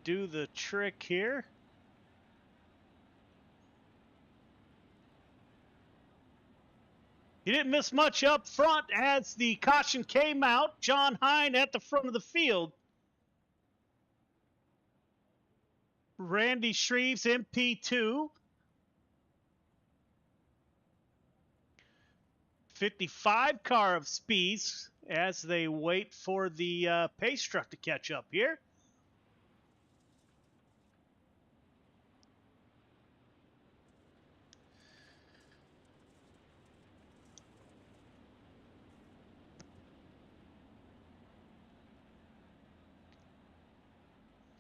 do the trick here. He didn't miss much up front as the caution came out. John Hine at the front of the field. Randy Shreves, MP2. 55 car of Speeds as they wait for the pace truck to catch up here.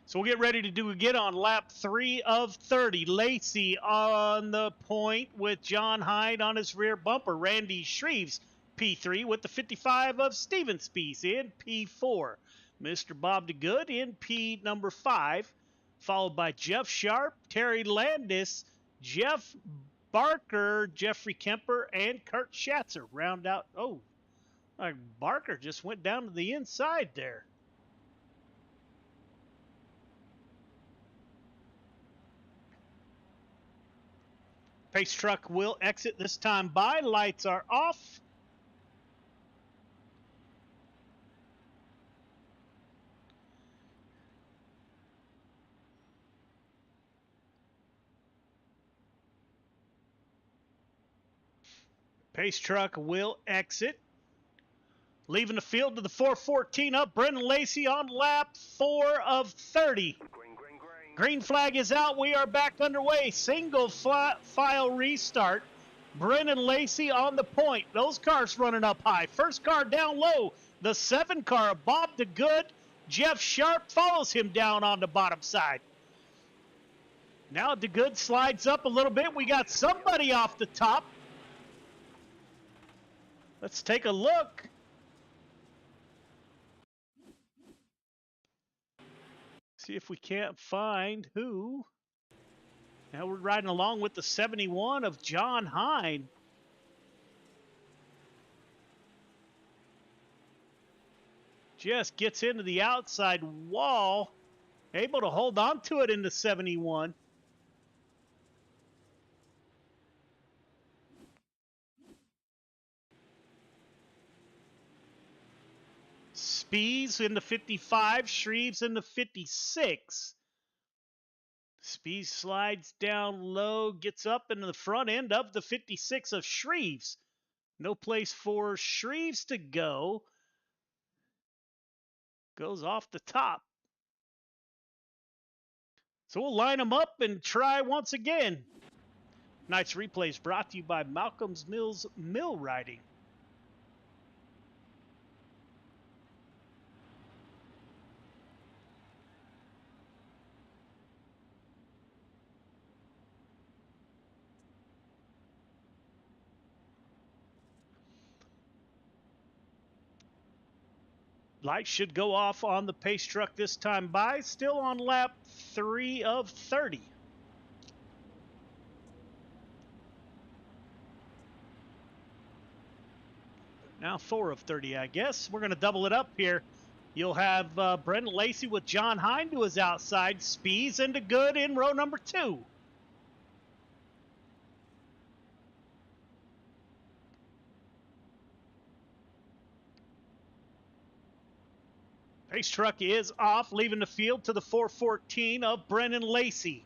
So we'll get ready to do again on lap 3 of 30. Lacey on the point with John Hyde on his rear bumper. Randy Shreves, P3 with the 55 of Steven Spees in P4. Mr. Bob DeGood in P number 5, followed by Jeff Sharp, Terry Landis, Jeff Barker, Jeffrey Kemper, and Kurt Schatzer round out. Oh, Barker just went down to the inside there. Pace truck will exit this time by. Lights are off. Pace truck will exit. Leaving the field to the 414 up. Brendan Lacey on lap 4 of 30. Green flag is out. We are back underway. Single file restart. Brendan Lacey on the point. Those cars running up high. First car down low. The 7 car of Bob DeGood. Jeff Sharp follows him down on the bottom side. Now DeGood slides up a little bit. We got somebody off the top. Let's take a look. See if we can't find who. Now we're riding along with the 71 of John Hine. Just gets into the outside wall. Able to hold on to it in the 71. Spees in the 55, Shreves in the 56. Spees slides down low, gets up into the front end of the 56 of Shreves. No place for Shreves to go. Goes off the top. So we'll line them up and try once again. Tonight's replay is brought to you by Malcolm's Mills Mill Riding. Lights should go off on the pace truck this time by. Still on lap 3 of 30. Now 4 of 30, I guess. We're going to double it up here. You'll have Brendan Lacey with John Hine to his outside. Spees into good in row number 2. Pace truck is off, leaving the field to the 414 of Brendan Lacey.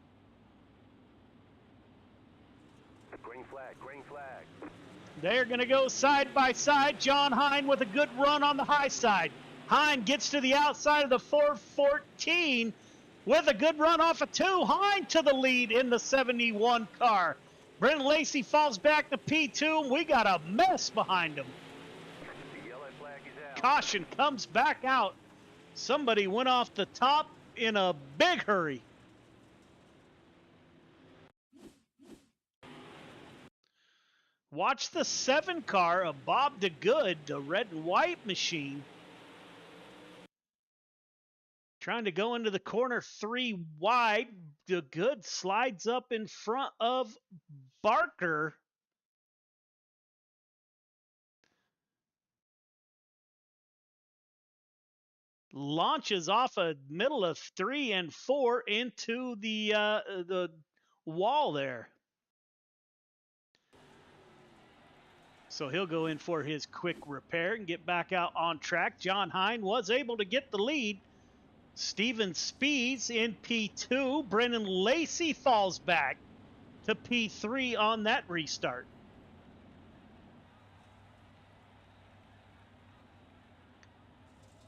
Green flag, green flag. They're going to go side by side. John Hine with a good run on the high side. Hine gets to the outside of the 414 with a good run off of 2. Hine to the lead in the 71 car. Brendan Lacey falls back to P2, and we got a mess behind him. The yellow flag is out. Caution comes back out. Somebody went off the top in a big hurry. Watch the 7 car of Bob DeGood, the red and white machine. Trying to go into the corner 3 wide. DeGood slides up in front of Barker. launches off a middle of 3 and 4 into the wall there. So he'll go in for his quick repair and get back out on track. John Hine was able to get the lead. Steven Speeds in P2. Brennan Lacey falls back to P3 on that restart.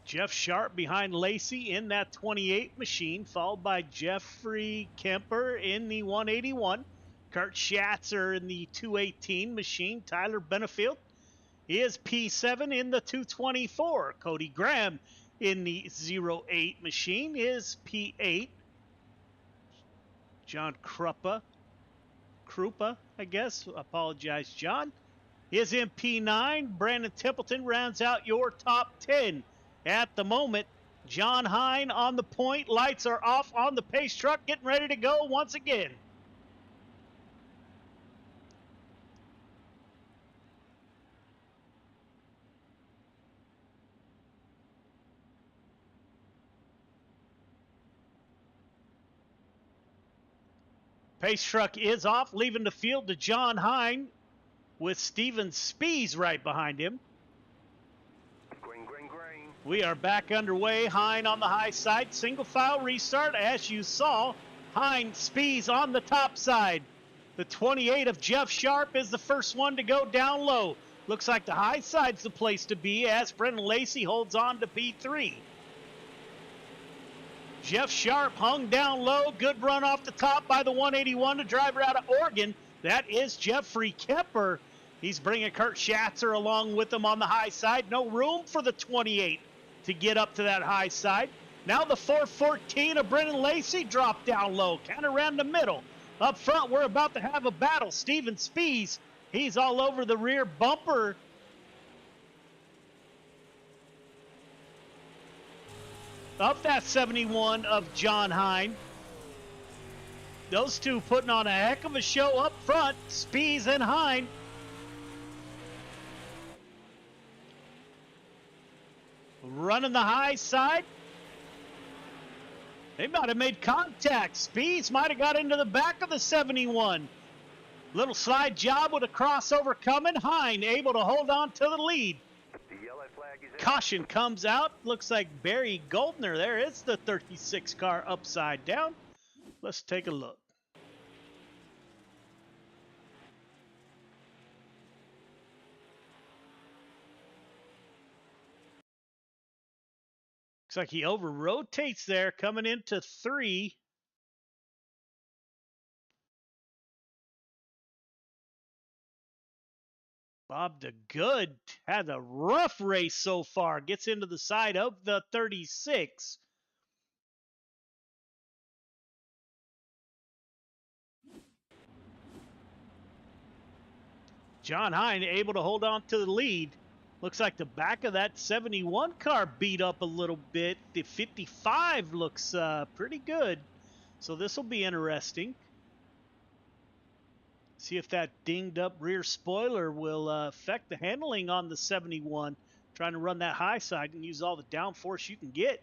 Jeff Sharp behind Lacey in that 28 machine, followed by Jeffrey Kemper in the 181. Kurt Schatzer in the 218 machine. Tyler Benefield is P7 in the 224. Cody Graham in the 08 machine is P8. John Krupa, I guess. Apologize, John. Is in P9. Brandon Templeton rounds out your top 10. At the moment, John Hine on the point. Lights are off on the pace truck, getting ready to go once again. Pace truck is off, leaving the field to John Hine with Steven Spees right behind him. Green. We are back underway. Hine on the high side. Single file restart. As you saw, Hine Spees on the top side. The 28 of Jeff Sharp is the first one to go down low. Looks like the high side's the place to be as Brendan Lacey holds on to P3. Jeff Sharp hung down low. Good run off the top by the 181, the driver out of Oregon. That is Jeffrey Kemper. He's bringing Kurt Schatzer along with him on the high side. No room for the 28 to get up to that high side. Now the 414 of Brendan Lacey dropped down low, kind of ran the middle. Up front, we're about to have a battle. Steven Spees, he's all over the rear bumper. Up that 71 of John Hine. Those two putting on a heck of a show up front, Spees and Hine. Running the high side. They might have made contact. Speeds might have got into the back of the 71. Little slide job with a crossover coming. Hine able to hold on to the lead. The yellow flag is out. Caution comes out. Looks like Barry Goldner there. It's the 36 car upside down. Let's take a look. Looks like he over rotates there, coming into 3. Bob DeGood had a rough race so far. Gets into the side of the 36. John Hine able to hold on to the lead. Looks like the back of that 71 car beat up a little bit. The 55 looks pretty good. So this will be interesting. See if that dinged up rear spoiler will affect the handling on the 71. Trying to run that high side and use all the downforce you can get.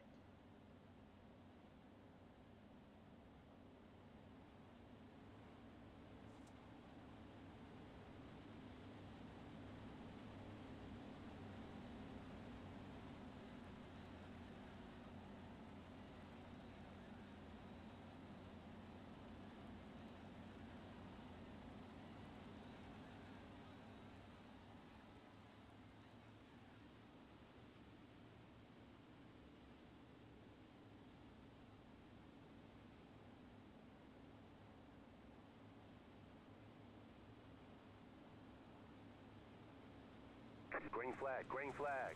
Green flag.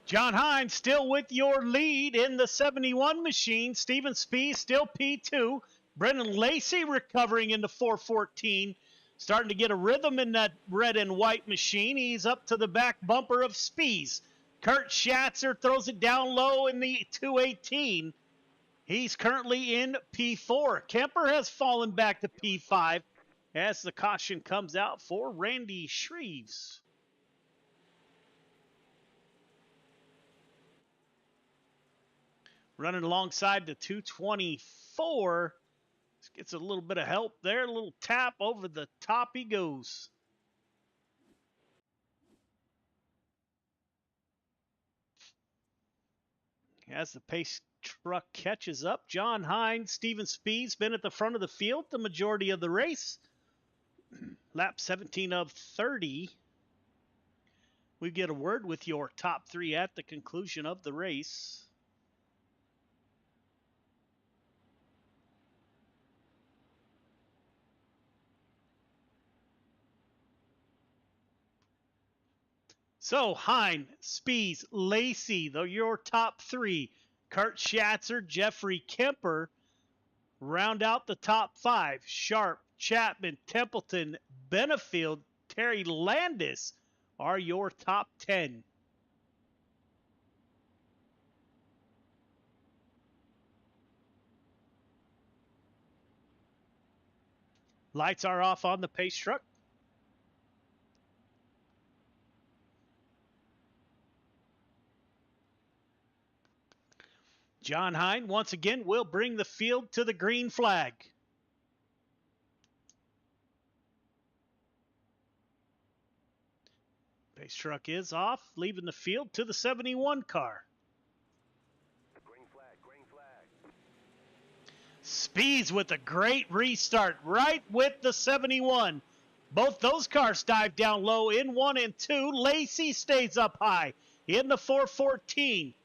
John Hines still with your lead in the 71 machine. Steven Speed still P2. Brendan Lacey recovering in the 414. Starting to get a rhythm in that red and white machine. He's up to the back bumper of Spees. Kurt Schatzer throws it down low in the 218. He's currently in P4. Kemper has fallen back to P5 as the caution comes out for Randy Shreves. Running alongside the 224. Gets a little bit of help there. A little tap over the top he goes. As the pace truck catches up, John Hines, Steven Speed's been at the front of the field the majority of the race. Lap 17 of 30. We get a word with your top three at the conclusion of the race. So, Hine, Spees, Lacey, they're your top three. Kurt Schatzer, Jeffrey Kemper round out the top five. Sharp, Chapman, Templeton, Benefield, Terry Landis are your top 10. Lights are off on the pace truck. John Hine once again will bring the field to the green flag. Pace truck is off, leaving the field to the 71 car. Green flag, green flag. Speeds with a great restart right with the 71. Both those cars dive down low in 1 and 2. Lacey stays up high in the 414.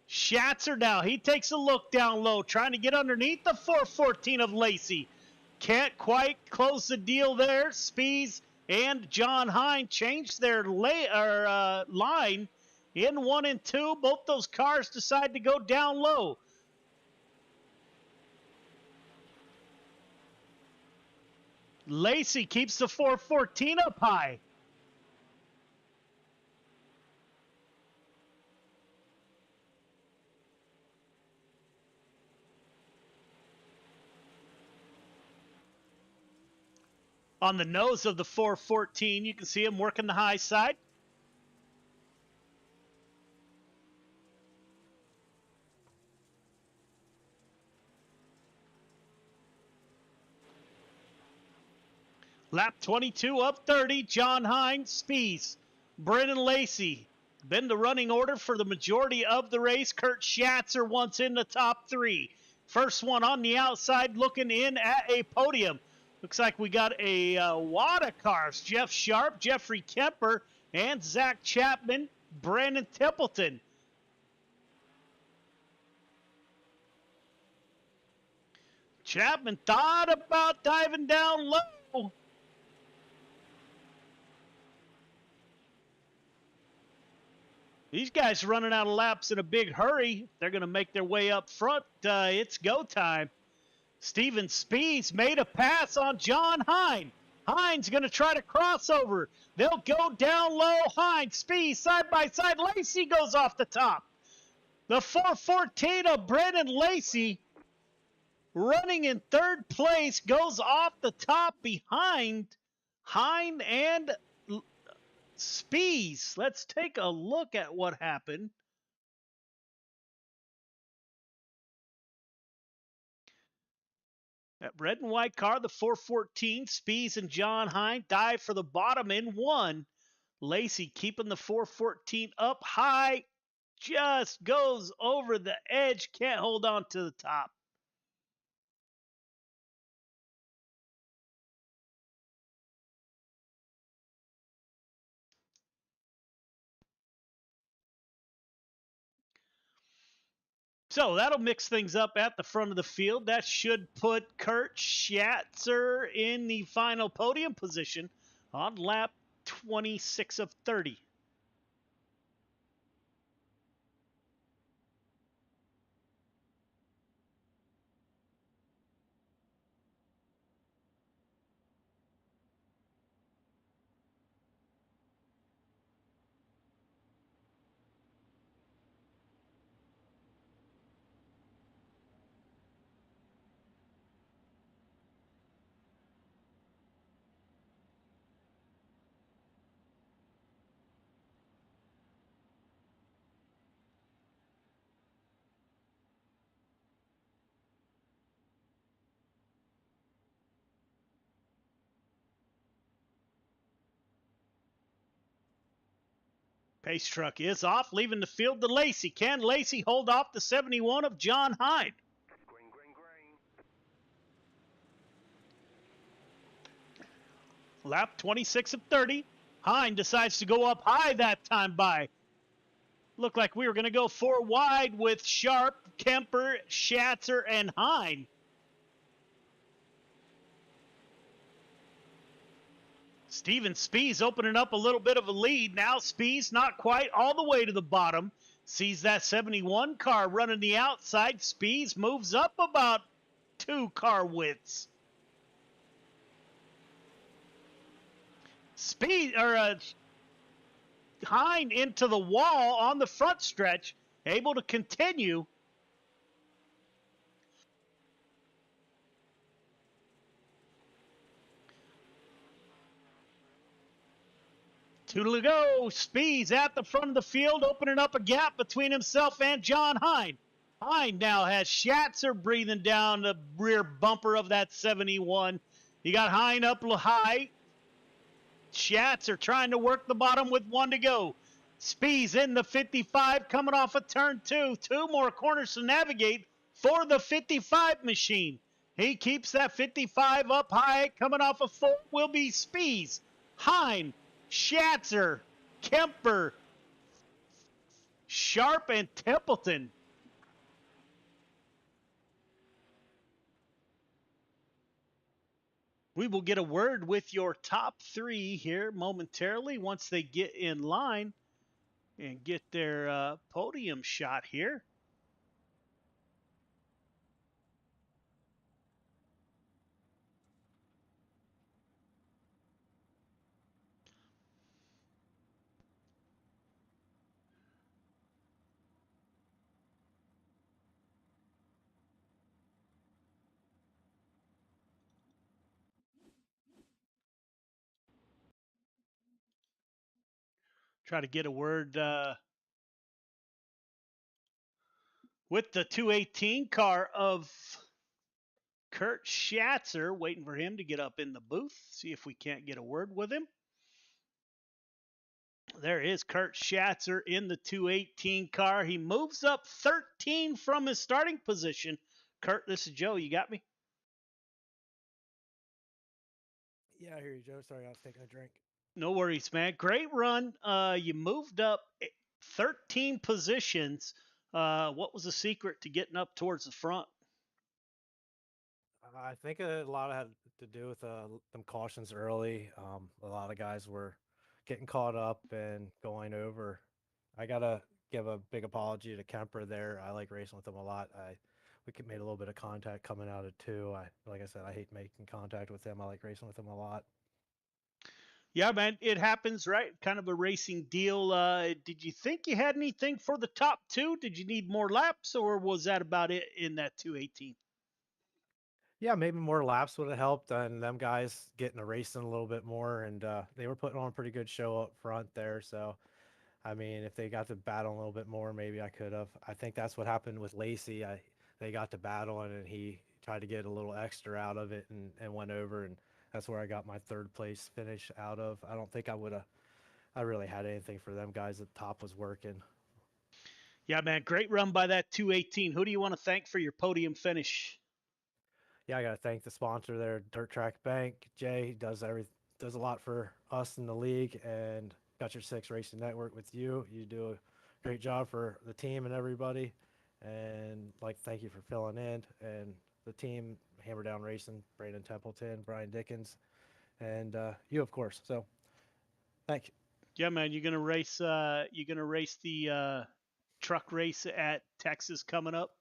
Schatzer now, he takes a look down low, trying to get underneath the 414 of Lacey. Can't quite close the deal there. Spees and John Hine changed their line in 1 and 2. Both those cars decide to go down low. Lacey keeps the 414 up high. On the nose of the 414, you can see him working the high side. Lap 22 of 30, John Hines, Spees, Brennan Lacey. Been the running order for the majority of the race. Kurt Schatzer once in the top three. First one on the outside looking in at a podium. Looks like we got a wad of cars. Jeff Sharp, Jeffrey Kemper, and Zach Chapman, Brandon Templeton. Chapman thought about diving down low. These guys running out of laps in a big hurry. They're going to make their way up front. It's go time. Steven Spees made a pass on John Hine. Hine's going to try to cross over. They'll go down low. Hine, Spees, side by side. Lacey goes off the top. The 414 of Brennan Lacey running in third place goes off the top behind Hine and Spees. Let's take a look at what happened. That red and white car, the 414, Spees and John Hine dive for the bottom in 1. Lacey keeping the 414 up high. Just goes over the edge. Can't hold on to the top. So that'll mix things up at the front of the field. That should put Kurt Schatzer in the final podium position on lap 26 of 30. Pace truck is off, leaving the field to Lacey. Can Lacey hold off the 71 of John Hyde? Green, green, green. Lap 26 of 30. Hine decides to go up high that time by. Looked like we were going to go 4 wide with Sharp, Kemper, Schatzer, and Hine. Steven Spees opening up a little bit of a lead. Now Spees not quite all the way to the bottom. Sees that 71 car running the outside. Spees moves up about 2 car widths. Hine into the wall on the front stretch, able to continue. Two to go. Speeds at the front of the field, opening up a gap between himself and John Hine. Hine now has Schatzer breathing down the rear bumper of that 71. You got Hine up high. Schatzer trying to work the bottom with 1 to go. Speeds in the 55, coming off of turn 2. 2 more corners to navigate for the 55 machine. He keeps that 55 up high, coming off of 4 will be Speeds, Hine, Schatzer, Kemper, Sharp, and Templeton. We will get a word with your top 3 here momentarily once they get in line and get their podium shot here. Try to get a word with the 218 car of Kurt Schatzer, waiting for him to get up in the booth. See if we can't get a word with him. There is Kurt Schatzer in the 218 car. He moves up 13 from his starting position. Kurt, this is Joe. You got me? Yeah, I hear you, Joe. Sorry, I was taking a drink. No worries, man. Great run. You moved up 13 positions. What was the secret to getting up towards the front? I think a lot had to do with them cautions early. A lot of guys were getting caught up and going over. I gotta give a big apology to Kemper there. I like racing with him a lot. We made a little bit of contact coming out of 2. Like I said, I hate making contact with him. I like racing with him a lot. Yeah, man, it happens, right? Kind of a racing deal. Did you think you had anything for the top 2? Did you need more laps, or was that about it in that 218? Yeah, maybe more laps would have helped, and them guys getting to racing a little bit more, and they were putting on a pretty good show up front there. So, I mean, if they got to battle a little bit more, maybe I could have. I think that's what happened with Lacey. They got to battling, and he tried to get a little extra out of it and went over, and that's where I got my 3rd place finish out of. I don't think I really had anything for them guys. The top was working. Yeah, man, great run by that 218. Who do you want to thank for your podium finish? Yeah, I got to thank the sponsor there, Dirt Track Bank. Jay does a lot for us in the league, and Got Your Six Racing Network with you. You do a great job for the team and everybody, and thank you for filling in, and the team, Hammer Down Racing, Brandon Templeton, Brian Dickens, and you, of course. So, thank you. Yeah, man, you're gonna race. The truck race at Texas coming up.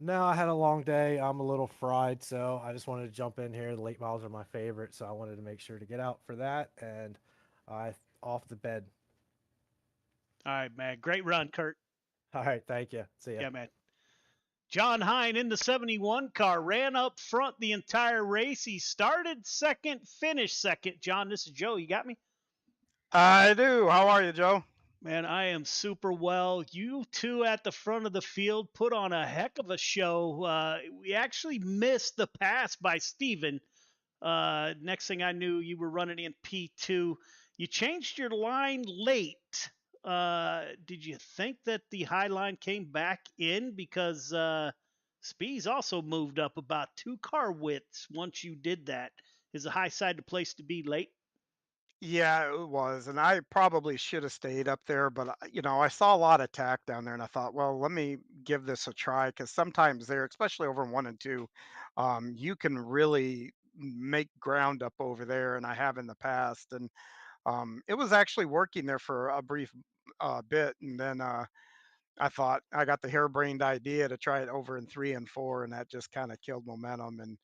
No, I had a long day. I'm a little fried, so I just wanted to jump in here. The late models are my favorite, so I wanted to make sure to get out for that, and I off the bed. All right, man. Great run, Kurt. All right, thank you. See ya. Yeah, man. John Hine in the 71 car ran up front the entire race. He started second, finished second. John, this is Joe. You got me? I do. How are you, Joe? Man, I am super well. You two at the front of the field put on a heck of a show. We actually missed the pass by Steven. Next thing I knew, you were running in P2. You changed your line late. Did you think that the high line came back in because Spees also moved up about 2 car widths once you did that? Is the high side the place to be late? Yeah, it was, and I probably should have stayed up there, but I saw a lot of tack down there, and I thought, well, let me give this a try because sometimes there, especially over in 1 and 2, you can really make ground up over there, and I have in the past, and it was actually working there for a brief bit, and then I thought I got the harebrained idea to try it over in 3 and 4, and that just kind of killed momentum. And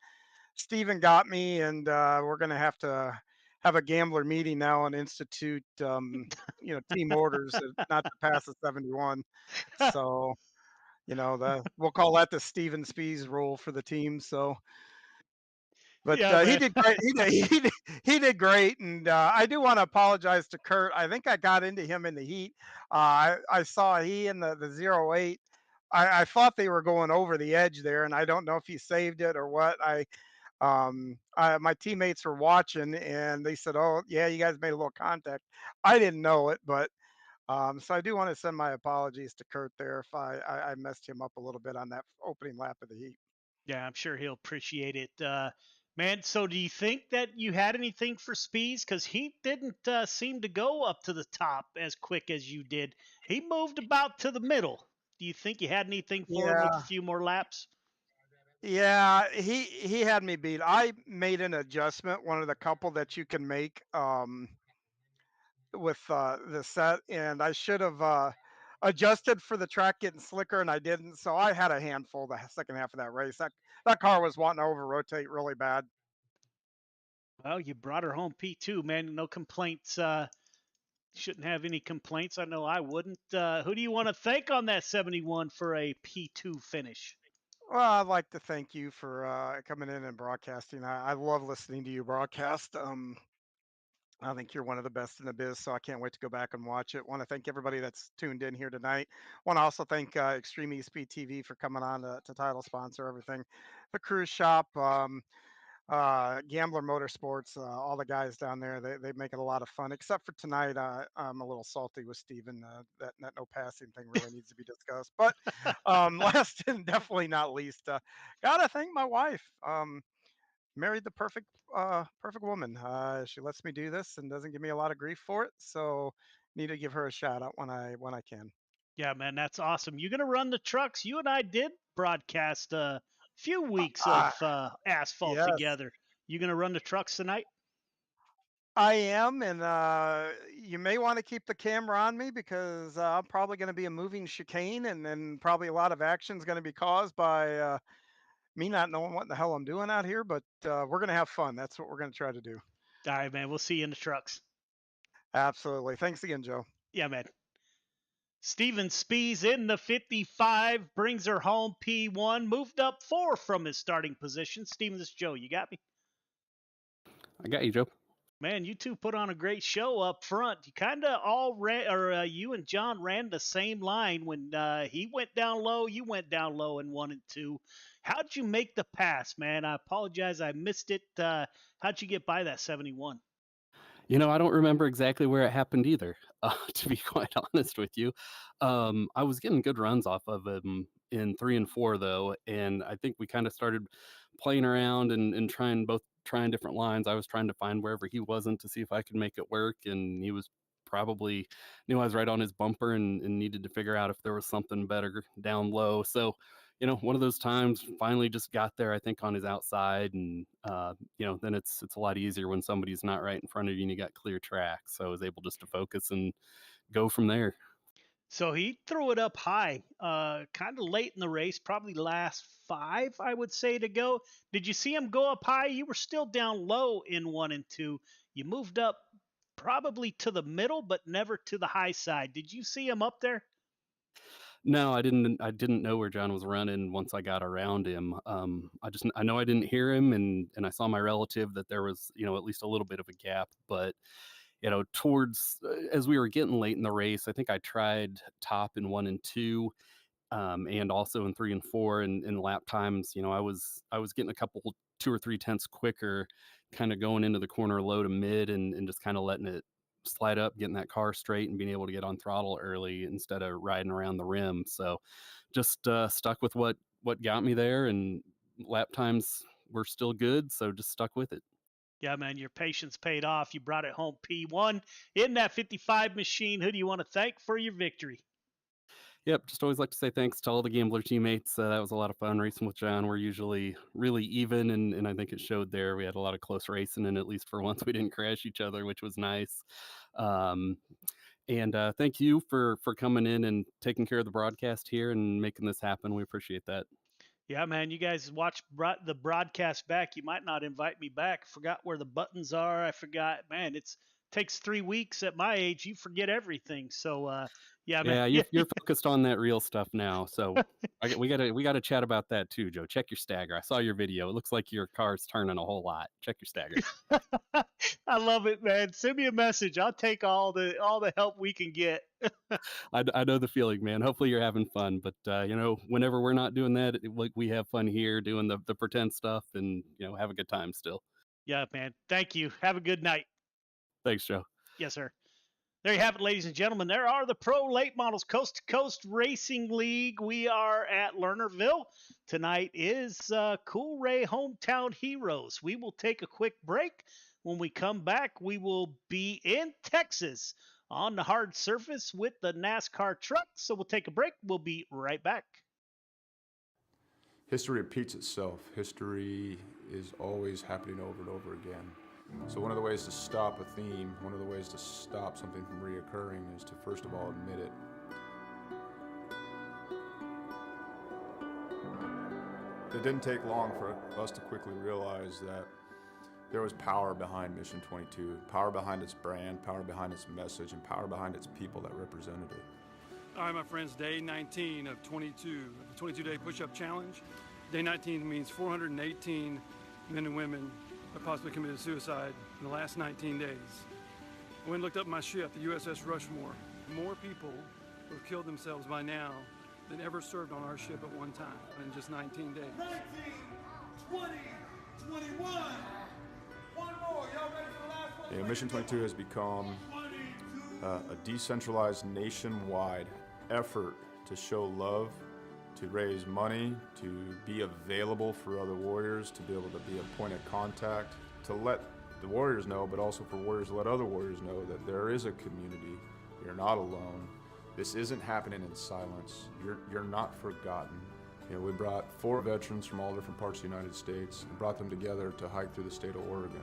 Steven got me, and we're going to have a gambler meeting now and institute, team orders not to pass a 71. So, we'll call that the Steven Spees rule for the team. So, but Yeah, he man. did great. He did great, and I do want to apologize to Kurt. I think I got into him in the heat. I saw he and the 08. I thought they were going over the edge there, and I don't know if he saved it or what. My teammates were watching, and they said, "Oh, yeah, you guys made a little contact." I didn't know it, but so I do want to send my apologies to Kurt there if I messed him up a little bit on that opening lap of the heat. Yeah, I'm sure he'll appreciate it. Man, so do you think that you had anything for Spees? Because he didn't seem to go up to the top as quick as you did. He moved about to the middle. Do you think you had anything for him with a Yeah, few more laps? yeah, he had me beat. I made an adjustment, one of the couple that you can make with the set, and I should have adjusted for the track getting slicker, and I didn't. So I had a handful the second half of that race. That car was wanting to over rotate really bad. Well, you brought her home P2, man. No complaints. Shouldn't have any complaints. I know I wouldn't. Who do you want to thank on that 71 for a P2 finish? Well, I'd like to thank you for coming in and broadcasting. I love listening to you broadcast. I think you're one of the best in the biz, so I can't wait to go back and watch it. Want to thank everybody that's tuned in here tonight. Want to also thank Extreme Speed TV for coming on to title sponsor everything. The Cruise Shop, Gambler Motorsports, all the guys down there, they make it a lot of fun. Except for tonight, I'm a little salty with Steven. That no passing thing really needs to be discussed. But last and definitely not least, gotta thank my wife. Married the perfect woman. She lets me do this and doesn't give me a lot of grief for it. So need to give her a shout out when I can. Yeah, man, that's awesome. You gonna run the trucks? You and I did broadcast a few weeks Uh, of asphalt yes, together. You gonna run the trucks tonight? I am, and you may want to keep the camera on me because I'm probably going to be a moving chicane, and then probably a lot of action is going to be caused by me not knowing what the hell I'm doing out here. But we're going to have fun. That's what we're going to try to do. All right, man. We'll see you in the trucks. Absolutely. Thanks again, Joe. Yeah, man. Steven Spees in the 55 brings her home P1, moved up 4 from his starting position. Steven, this is Joe. You got me? I got you, Joe. Man, you two put on a great show up front. You kind of all ran, or you and John ran the same line when he went down low, you went down low in 1 and 2. How'd you make the pass, man? I apologize, I missed it. How'd you get by that 71? I don't remember exactly where it happened either, to be quite honest with you. I was getting good runs off of him in 3 and 4, though, and I think we kind of started playing around and trying different lines. I was trying to find wherever he wasn't to see if I could make it work, and he was probably knew I was right on his bumper and needed to figure out if there was something better down low. So, one of those times finally just got there, I think, on his outside, and then it's a lot easier when somebody's not right in front of you and you got clear track. So I was able just to focus and go from there. So he threw it up high, kind of late in the race, probably last 5, I would say, to go. Did you see him go up high? You were still down low in 1 and 2. You moved up probably to the middle, but never to the high side. Did you see him up there? No, I didn't know where John was running once I got around him. I know I didn't hear him, and I saw my relative that there was at least a little bit of a gap, but towards as we were getting late in the race, I think I tried top in 1 and 2, and also in 3 and 4, and in lap times, I was getting a couple 2 or 3 tenths quicker, kind of going into the corner low to mid, and just kind of letting it slide up, getting that car straight, and being able to get on throttle early instead of riding around the rim. So just stuck with what got me there, and lap times were still good, so just stuck with it. Yeah, man, your patience paid off. You brought it home P1 in that 55 machine. Who do you want to thank for your victory? Yep, just always like to say thanks to all the Gambler teammates. That was a lot of fun racing with John. We're usually really even, and I think it showed there. We had a lot of close racing, and at least for once we didn't crash each other, which was nice. And thank you for coming in and taking care of the broadcast here and making this happen. We appreciate that. Yeah, man, you guys watch the broadcast back. You might not invite me back. Forgot where the buttons are. I forgot. Man, it takes 3 weeks at my age. You forget everything. So, yeah, man. Yeah, you're focused on that real stuff now. So we gotta chat about that too, Joe. Check your stagger. I saw your video. It looks like your car's turning a whole lot. Check your stagger. I love it, man. Send me a message. I'll take all the help we can get. I know the feeling, man. Hopefully you're having fun, but whenever we're not doing that, we have fun here doing the pretend stuff, and have a good time still. Yeah, man. Thank you. Have a good night. Thanks, Joe. Yes, sir. There you have it, ladies and gentlemen. There are the Pro Late Models Coast to Coast Racing League. We are at Lernerville. Tonight is Cool Ray Hometown Heroes. We will take a quick break. When we come back, we will be in Texas on the hard surface with the NASCAR truck. So we'll take a break. We'll be right back. History repeats itself. History is always happening over and over again. So one of the ways to stop a theme, one of the ways to stop something from reoccurring is to first of all admit it. It didn't take long for us to quickly realize that there was power behind Mission 22, power behind its brand, power behind its message, and power behind its people that represented it. All right, my friends, day 19 of 22, the 22-day push-up challenge. Day 19 means 418 men and women have possibly committed suicide in the last 19 days. I went and looked up my ship, the USS Rushmore. More people who have killed themselves by now than ever served on our ship at one time in just 19 days. 19, 20, 21. One more. Y'all ready for the last one? Mission 22 has become a decentralized nationwide effort to show love, to raise money, to be available for other warriors, to be able to be a point of contact, to let the warriors know, but also for warriors to let other warriors know that there is a community. You're not alone. This isn't happening in silence. You're not forgotten. We brought 4 veterans from all different parts of the United States and brought them together to hike through the state of Oregon.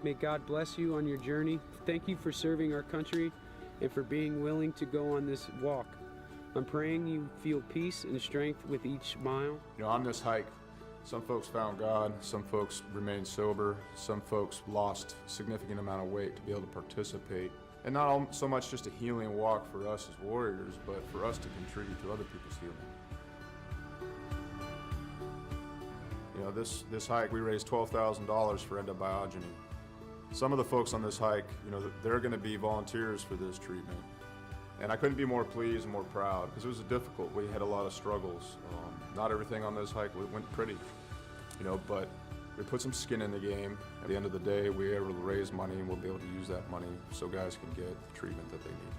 May God bless you on your journey. Thank you for serving our country and for being willing to go on this walk. I'm praying you feel peace and strength with each mile. On this hike, some folks found God, some folks remained sober, some folks lost a significant amount of weight to be able to participate. And not so much just a healing walk for us as warriors, but for us to contribute to other people's healing. This hike, we raised $12,000 for endobiogeny. Some of the folks on this hike, they're going to be volunteers for this treatment. And I couldn't be more pleased and more proud because it was difficult. We had a lot of struggles. Not everything on this hike went pretty, but we put some skin in the game. At the end of the day, we were able to raise money, and we'll be able to use that money so guys can get the treatment that they need.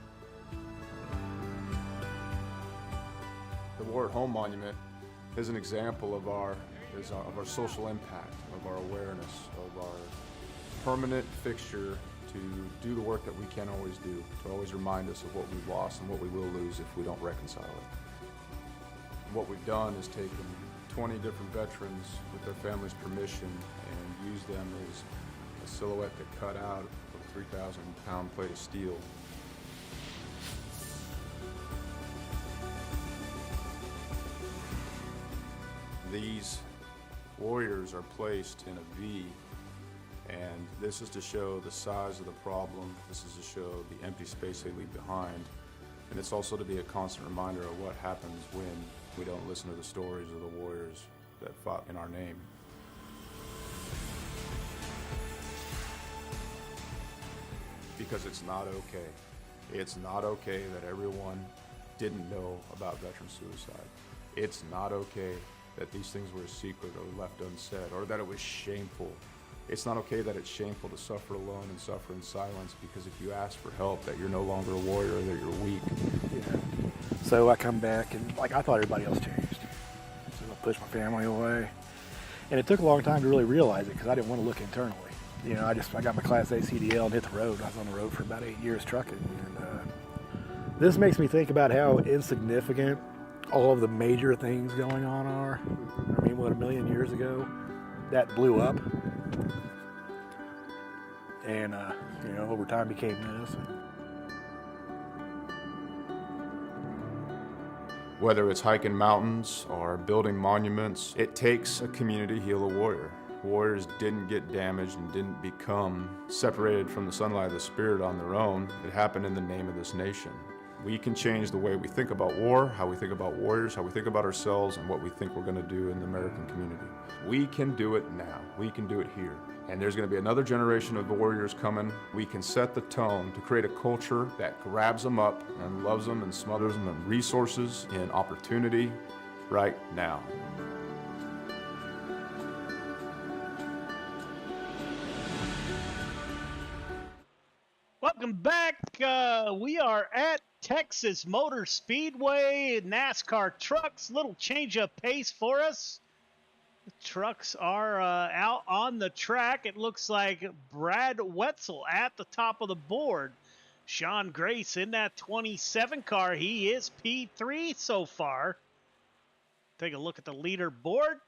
The War at Home Monument is an example of our social impact, of our awareness, of our permanent fixture to do the work that we can't always do, to always remind us of what we've lost and what we will lose if we don't reconcile it. And what we've done is taken 20 different veterans with their families' permission and used them as a silhouette to cut out of a 3,000-pound plate of steel. These warriors are placed in a V, and this is to show the size of the problem. This is to show the empty space they leave behind. And it's also to be a constant reminder of what happens when we don't listen to the stories of the warriors that fought in our name. Because it's not okay. It's not okay that everyone didn't know about veteran suicide. It's not okay that these things were a secret or left unsaid, or that it was shameful It's not okay that it's shameful to suffer alone and suffer in silence, because if you ask for help, that you're no longer a warrior, that you're weak. Yeah. So I come back and like I thought everybody else changed. So I pushed my family away. And it took a long time to really realize it because I didn't want to look internally. You know, I got my Class A CDL and hit the road. I was on the road for about 8 years trucking. And this makes me think about how insignificant all of the major things going on are. I mean, what, 1,000,000 years ago, that blew up. And, you know, over time became this. Whether it's hiking mountains or building monuments, it takes a community to heal a warrior. Warriors didn't get damaged and didn't become separated from the sunlight of the spirit on their own. It happened in the name of this nation. We can change the way we think about war, how we think about warriors, how we think about ourselves, and what we think we're going to do in the American community. We can do it now. We can do it here. And there's going to be another generation of warriors coming. We can set the tone to create a culture that grabs them up and loves them and smothers them in resources, in opportunity, right now. Welcome back. We are at Texas Motor Speedway. NASCAR trucks, little change of pace for us. The trucks are out on the track. It looks like Brad Wetzel at the top of the board. Sean Grace in that 27 car. He is P3 so far. Take a look at the leaderboard.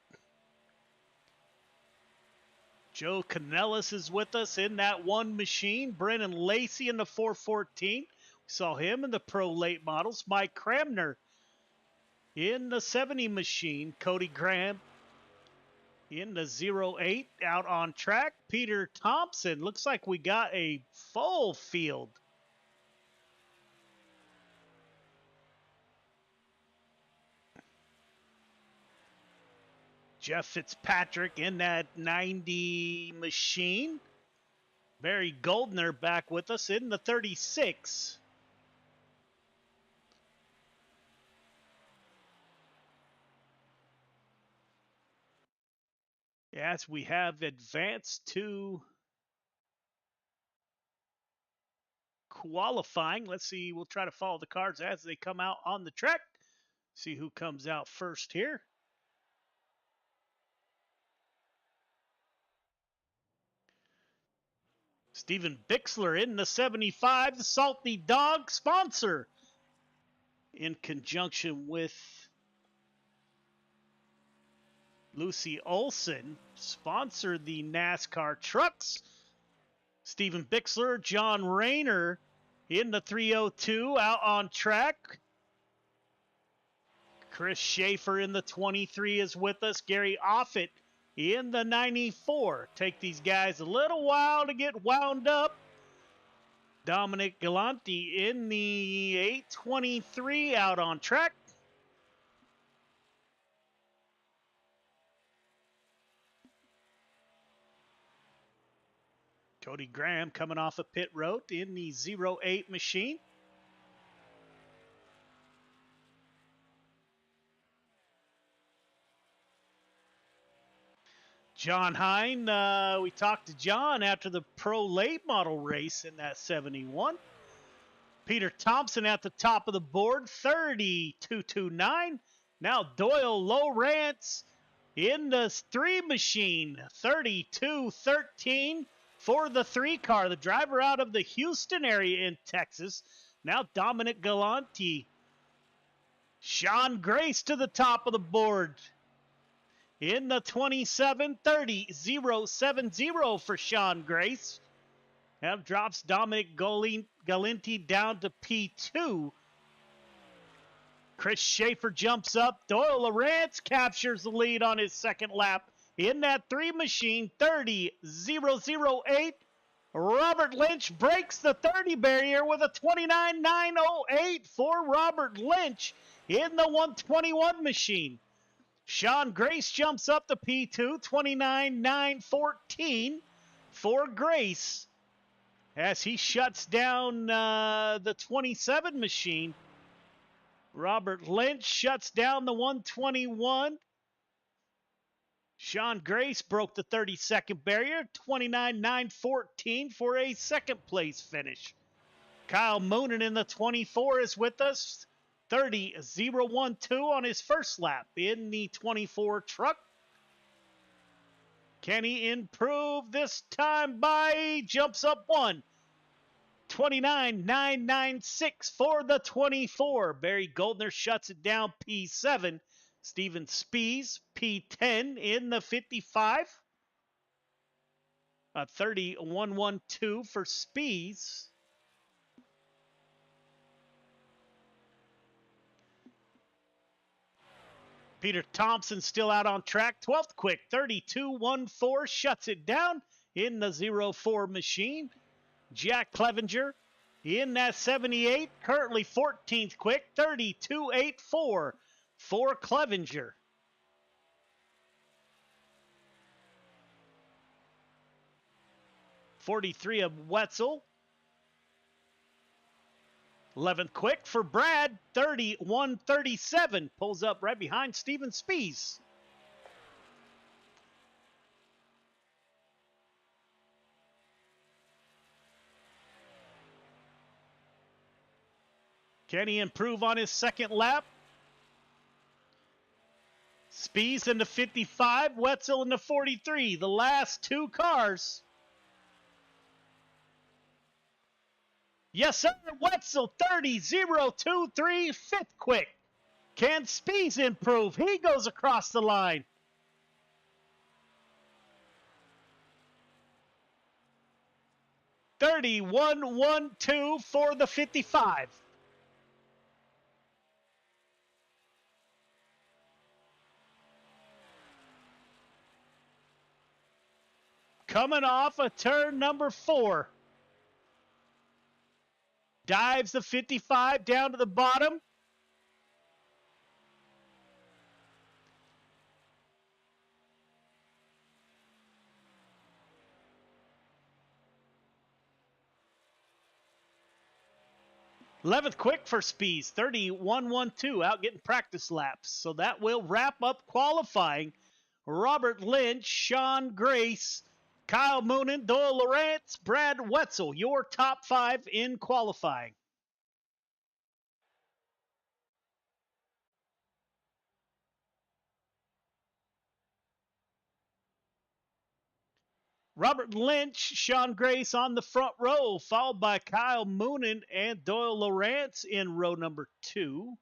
Joe Canellis is with us in that one machine. Brennan Lacey in the 414. We saw him in the Pro Late Models. Mike Cramner in the 70 machine. Cody Graham in the 08 out on track. Peter Thompson. Looks like we got a full field. Jeff Fitzpatrick in that 90 machine. Barry Goldner back with us in the 36. Yes, we have advanced to qualifying. Let's see, we'll try to follow the cars as they come out on the track. See who comes out first here. Steven Bixler in the 75, the Salty Dog sponsor, in conjunction with Lucy Olson, sponsored the NASCAR trucks. Steven Bixler, John Rayner in the 302 out on track. Chris Schaefer in the 23 is with us. Gary Offit in the 94. Take these guys a little while to get wound up. Dominic Galanti in the 823 out on track. Cody Graham coming off a pit road in the 08 machine. John Hine, we talked to John after the Pro Late Model race in that 71. Peter Thompson at the top of the board, 32.29. Now Doyle Lowrance in the 3 machine, 32.13 for the 3 car. The driver out of the Houston area in Texas. Now Dominic Galanti. Sean Grace to the top of the board. In the 27.30.070 for Sean Grace. That drops Dominic Galanti down to P2. Chris Schaefer jumps up. Doyle Lawrence captures the lead on his second lap in that 3 machine, 30.008. Robert Lynch breaks the 30 barrier with a 29.908 for Robert Lynch in the 121 machine. Sean Grace jumps up to P2, 29.914 for Grace as he shuts down the 27 machine. Robert Lynch shuts down the 121. Sean Grace broke the 30-second barrier, 29.914 for a second place finish. Kyle Moonen in the 24 is with us, 30.012 on his first lap in the 24 truck. Can he improve this time by jumps up one? 29.996 for the 24. Barry Goldner shuts it down, P7. Steven Spees, P10 in the 55. 30.112 for Spees. Peter Thompson still out on track. 12th quick, 32.14, shuts it down in the 04 machine. Jack Clevenger in that 78, currently 14th quick, 32.84 for Clevenger. .43 of Wetzel. 11th quick for Brad, 31.37. Pulls up right behind Steven Spees. Can he improve on his second lap? Spees in the 55, Wetzel in the 43. The last two cars. Yes, sir. Wetzel 30.023, fifth quick. Can Spees improve? He goes across the line. .31.12 for the 55. Coming off of turn number 4. Dives the 55 down to the bottom. .11th quick for Spees, 31.12, out getting practice laps. So that will wrap up qualifying. Robert Lynch, Sean Grace, Kyle Moonen, Doyle Lawrence, Brad Wetzel, your top 5 in qualifying. Robert Lynch, Sean Grace on the front row, followed by Kyle Moonen and Doyle Lawrence in row number 2.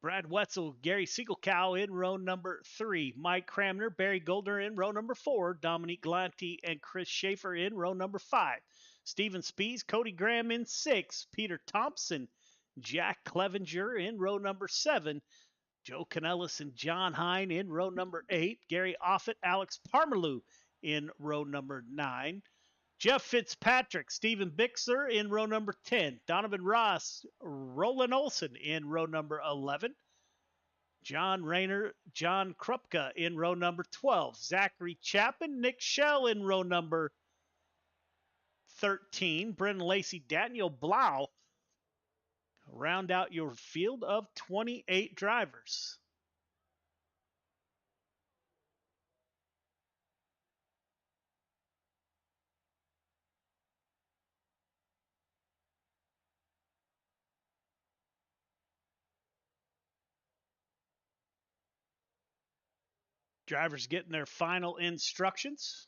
Brad Wetzel, Gary Siegelkow in row number 3. Mike Cramner, Barry Goldner in row number 4. Dominique Galante and Chris Schaefer in row number 5. Steven Spees, Cody Graham in 6. Peter Thompson, Jack Clevenger in row number 7. Joe Canellis and John Hine in row number 8. Gary Offit, Alex Parmalu in row number 9. Jeff Fitzpatrick, Stephen Bixler in row number 10. Donovan Ross, Roland Olson in row number 11. John Rayner, John Krupka in row number 12. Zachary Chapman, Nick Shell in row number 13. Brendan Lacey, Daniel Blau round out your field of 28 drivers. Drivers getting their final instructions.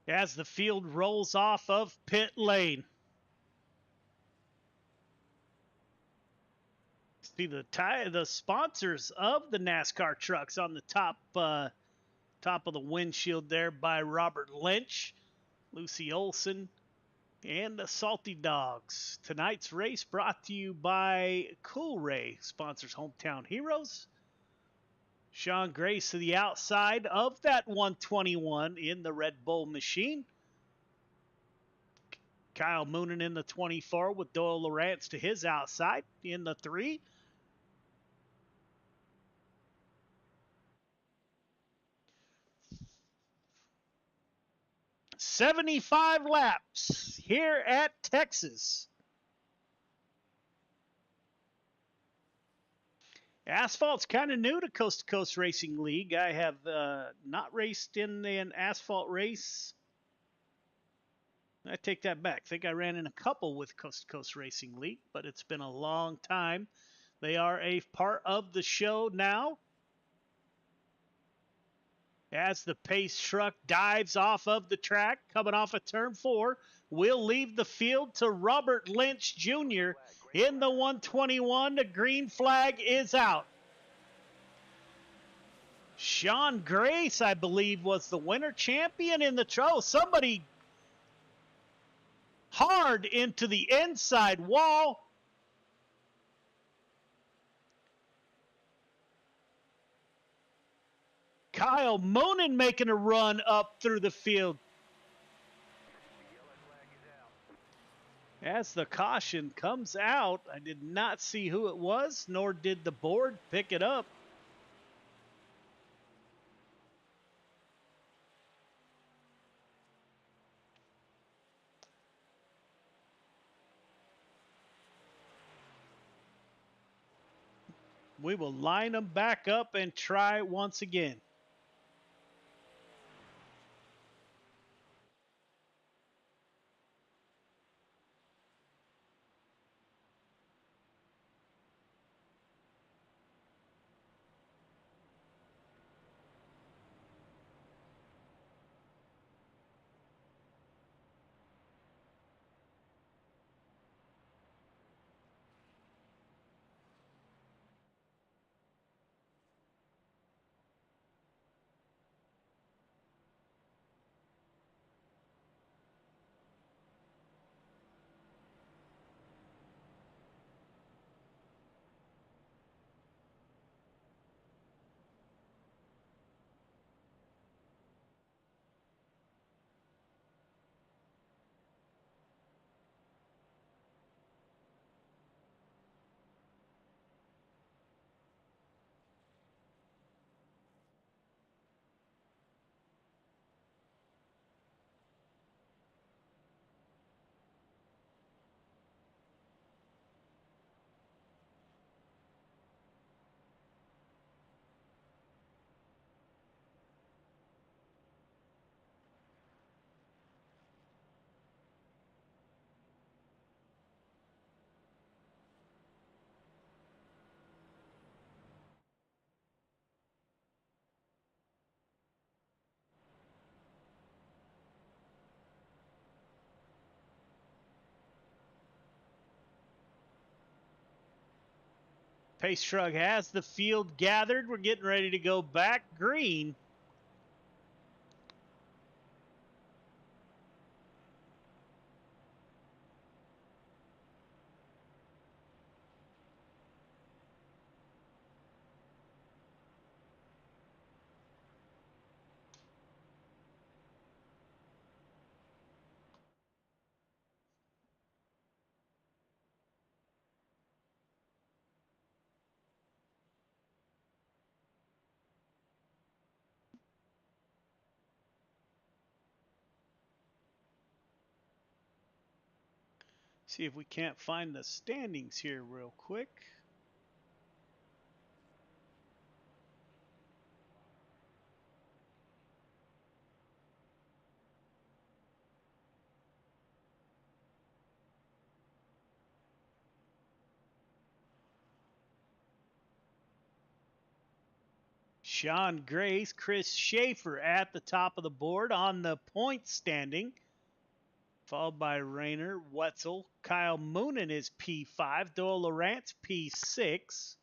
as the field rolls off of pit lane. See the sponsors of the NASCAR trucks on the top of the windshield there by Robert Lynch, Lucy Olson, and the Salty Dogs. Tonight's race brought to you by Cool Ray, sponsors Hometown Heroes. Sean Grace to the outside of that 121 in the Red Bull machine. Kyle Moonen in the 24 with Doyle Lawrence to his outside in the 3. "75 laps here at Texas." Asphalt's kind of new to Coast to Coast Racing League. I have not raced in an asphalt race. I take that back. I think I ran in a couple with Coast to Coast Racing League, but it's been a long time. They are a part of the show now. As the pace truck dives off of the track, coming off of turn 4, will leave the field to Robert Lynch Jr. in the 121. The green flag is out. Sean Grace, I believe, was the winner champion in the somebody hard into the inside wall. Kyle Moonen making a run up through the field. As the caution comes out, I did not see who it was, nor did the board pick it up. We will line them back up and try once again. Pace truck has the field gathered. We're getting ready to go back green. See if we can't find the standings here real quick. Sean Grace, Chris Schaefer at the top of the board on the point standing, followed by Rayner, Wetzel, Kyle Moonen is P5, Doyle Lawrence P6.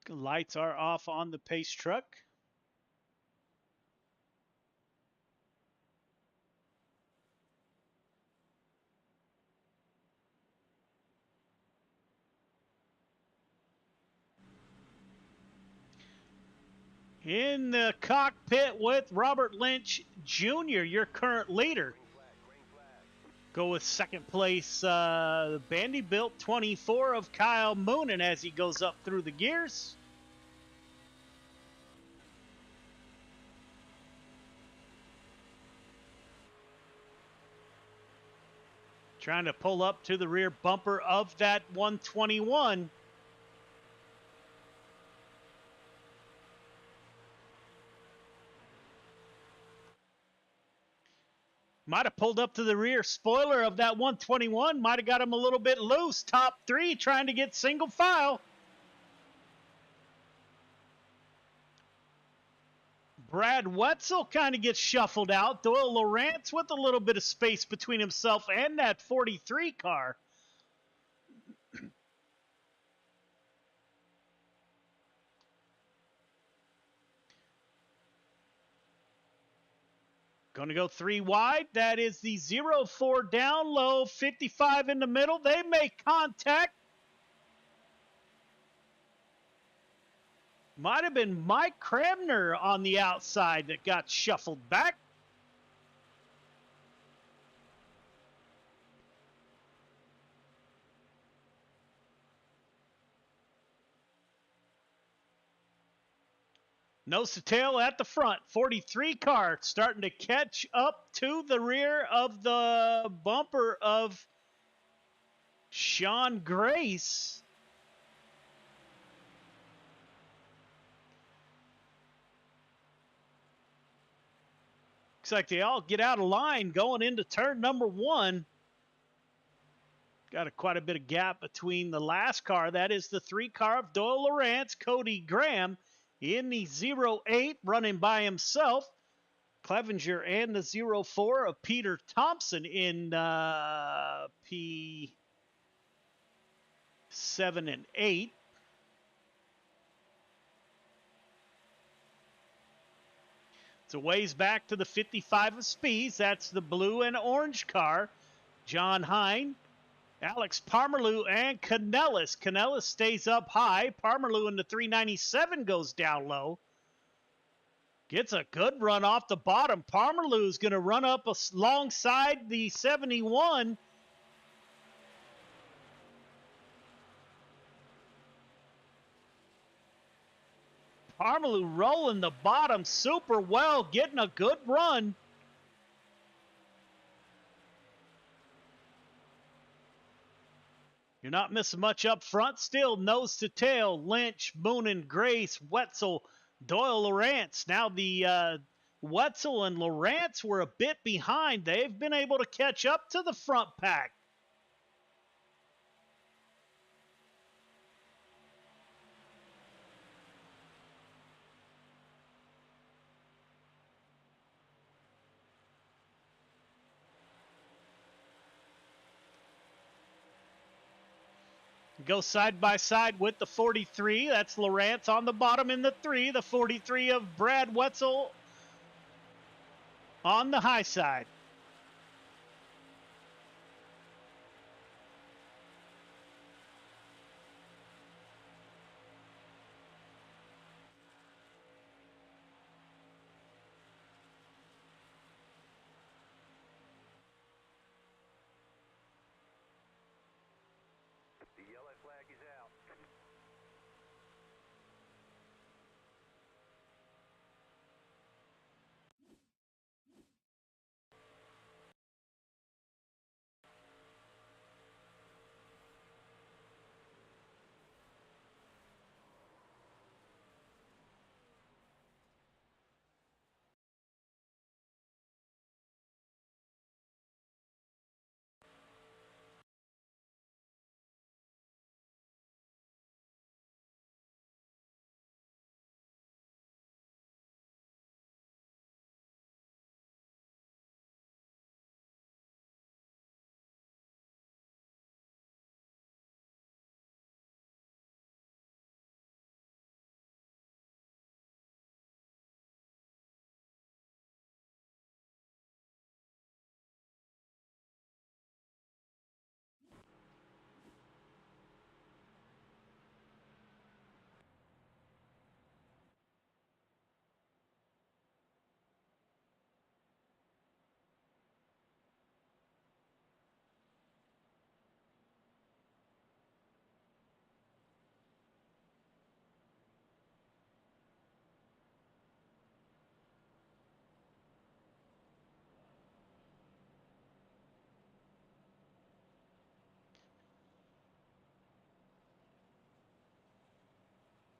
Lights are off on the pace truck. In the cockpit with Robert Lynch Jr., your current leader. Go with second place, Vanderbilt 24 of Kyle Moonen as he goes up through the gears. Trying to pull up to the rear bumper of that 121. Might have pulled up to the rear spoiler of that 121. Might have got him a little bit loose. Top three trying to get single file. Brad Wetzel kind of gets shuffled out. Doyle Lawrence with a little bit of space between himself and that 43 car. Going to go three wide. That is the 04 down low, 55 in the middle. They make contact. Might have been Mike Cramner on the outside that got shuffled back. Nose to tail at the front. 43 car starting to catch up to the rear of the bumper of Sean Grace. Looks like they all get out of line going into turn number one. Got quite a bit of gap between the last car. That is the 3 car of Doyle Lawrence, Cody Graham in the 08 running by himself. Clevenger and the 04 of Peter Thompson in P7 and 8. It's a ways back to the 55 of Speeds. That's the blue and orange car. John Hine, Alex Parmerlew, and Canellis. Canellis stays up high. Parmerlew in the 397 goes down low. Gets a good run off the bottom. Parmerlew's going to run up alongside the 71. Parmerlew rolling the bottom super well, getting a good run. You're not missing much up front. Still nose to tail. Lynch, Moonen, Grace, Wetzel, Doyle, Lawrence. Now the Wetzel and Lawrence were a bit behind. They've been able to catch up to the front pack. Go side by side with the 43. That's Lawrence on the bottom in the 3. The 43 of Brad Wetzel on the high side.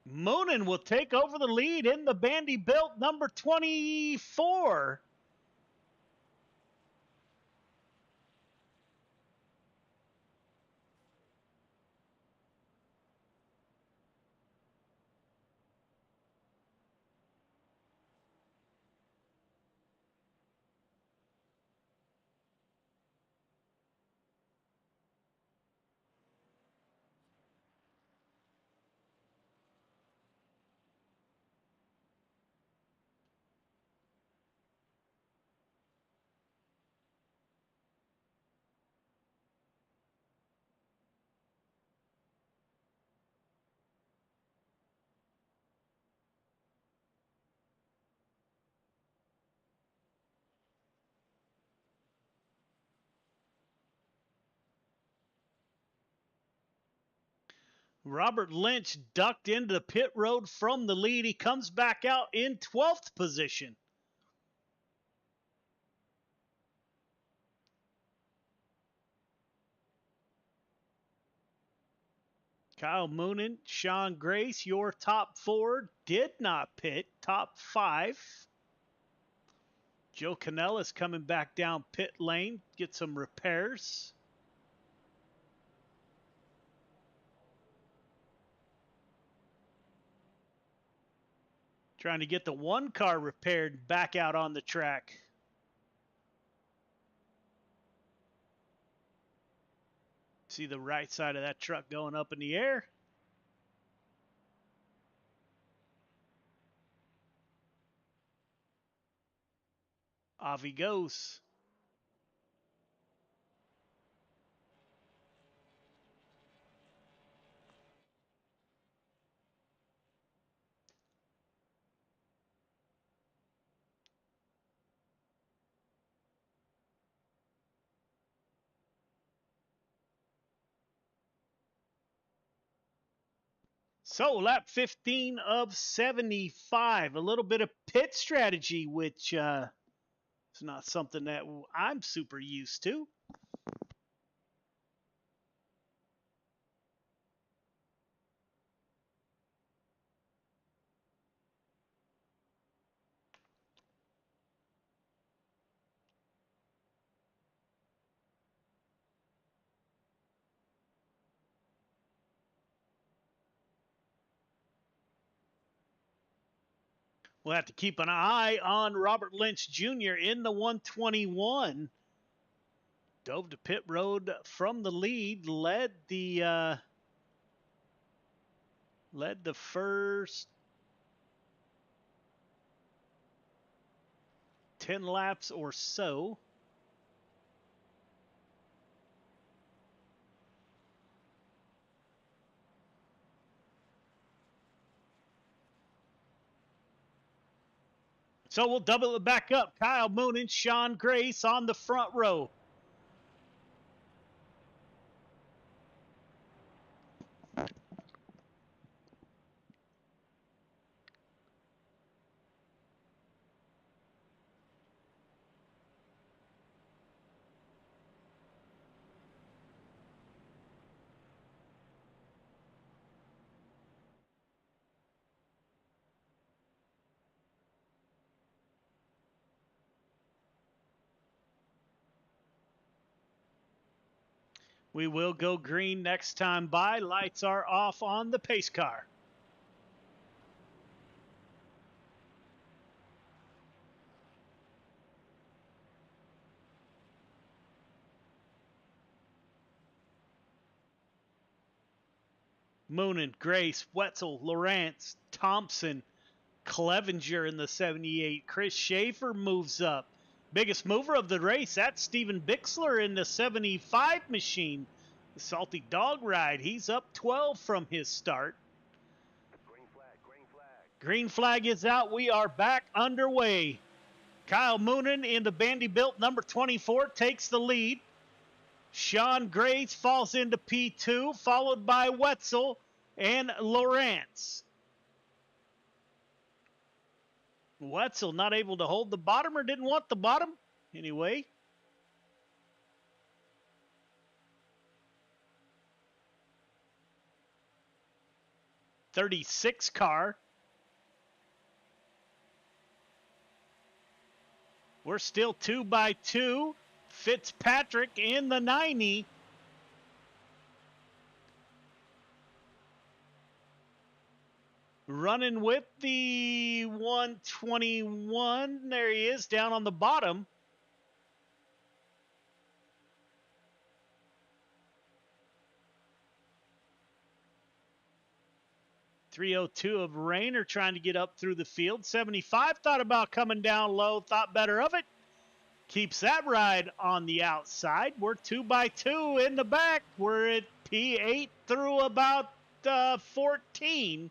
Moonen will take over the lead in the Bandy Built number 24. Robert Lynch ducked into the pit road from the lead. He comes back out in 12th position. Kyle Moonen, Sean Grace, your top 4 did not pit. Top 5. Joe Canellas coming back down pit lane, get some repairs. Trying to get the 1 car repaired back out on the track. See the right side of that truck going up in the air. Off he goes. So lap 15 of 75. A little bit of pit strategy, which is not something that I'm super used to. We'll have to keep an eye on Robert Lynch Jr. in the 121. Dove to pit road from the lead, led the first 10 laps or so. So we'll double it back up. Kyle Moonen, Sean Grace on the front row. We will go green next time by. Lights are off on the pace car. Moonen, Grace, Wetzel, Lawrence, Thompson, Clevenger in the 78. Chris Schaefer moves up. Biggest mover of the race, that's Steven Bixler in the 75 machine. The Salty Dog Ride, he's up 12 from his start. Green flag, green flag. Green flag is out. We are back underway. Kyle Moonen in the Bandy Built number 24 takes the lead. Sean Grace falls into P2, followed by Wetzel and Lawrence. Wetzel not able to hold the bottom, or didn't want the bottom. Anyway. 36 car. We're still 2 by 2. Fitzpatrick in the 90. Running with the 121. There he is down on the bottom. .302 of Rayner trying to get up through the field. 75 thought about coming down low, thought better of it. Keeps that ride on the outside. We're 2 by 2 in the back. We're at P8 through about 14.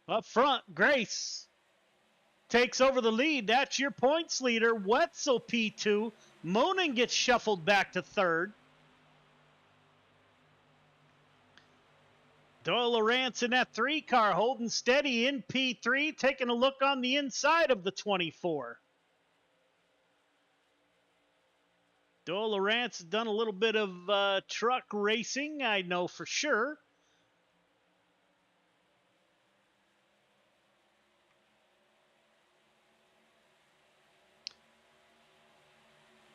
Up front, Grace takes over the lead. That's your points leader. Wetzel P2. Monin gets shuffled back to third. Doyle Lawrence in that 3 car holding steady in P3, taking a look on the inside of the 24. Doyle Lawrence has done a little bit of truck racing, I know for sure.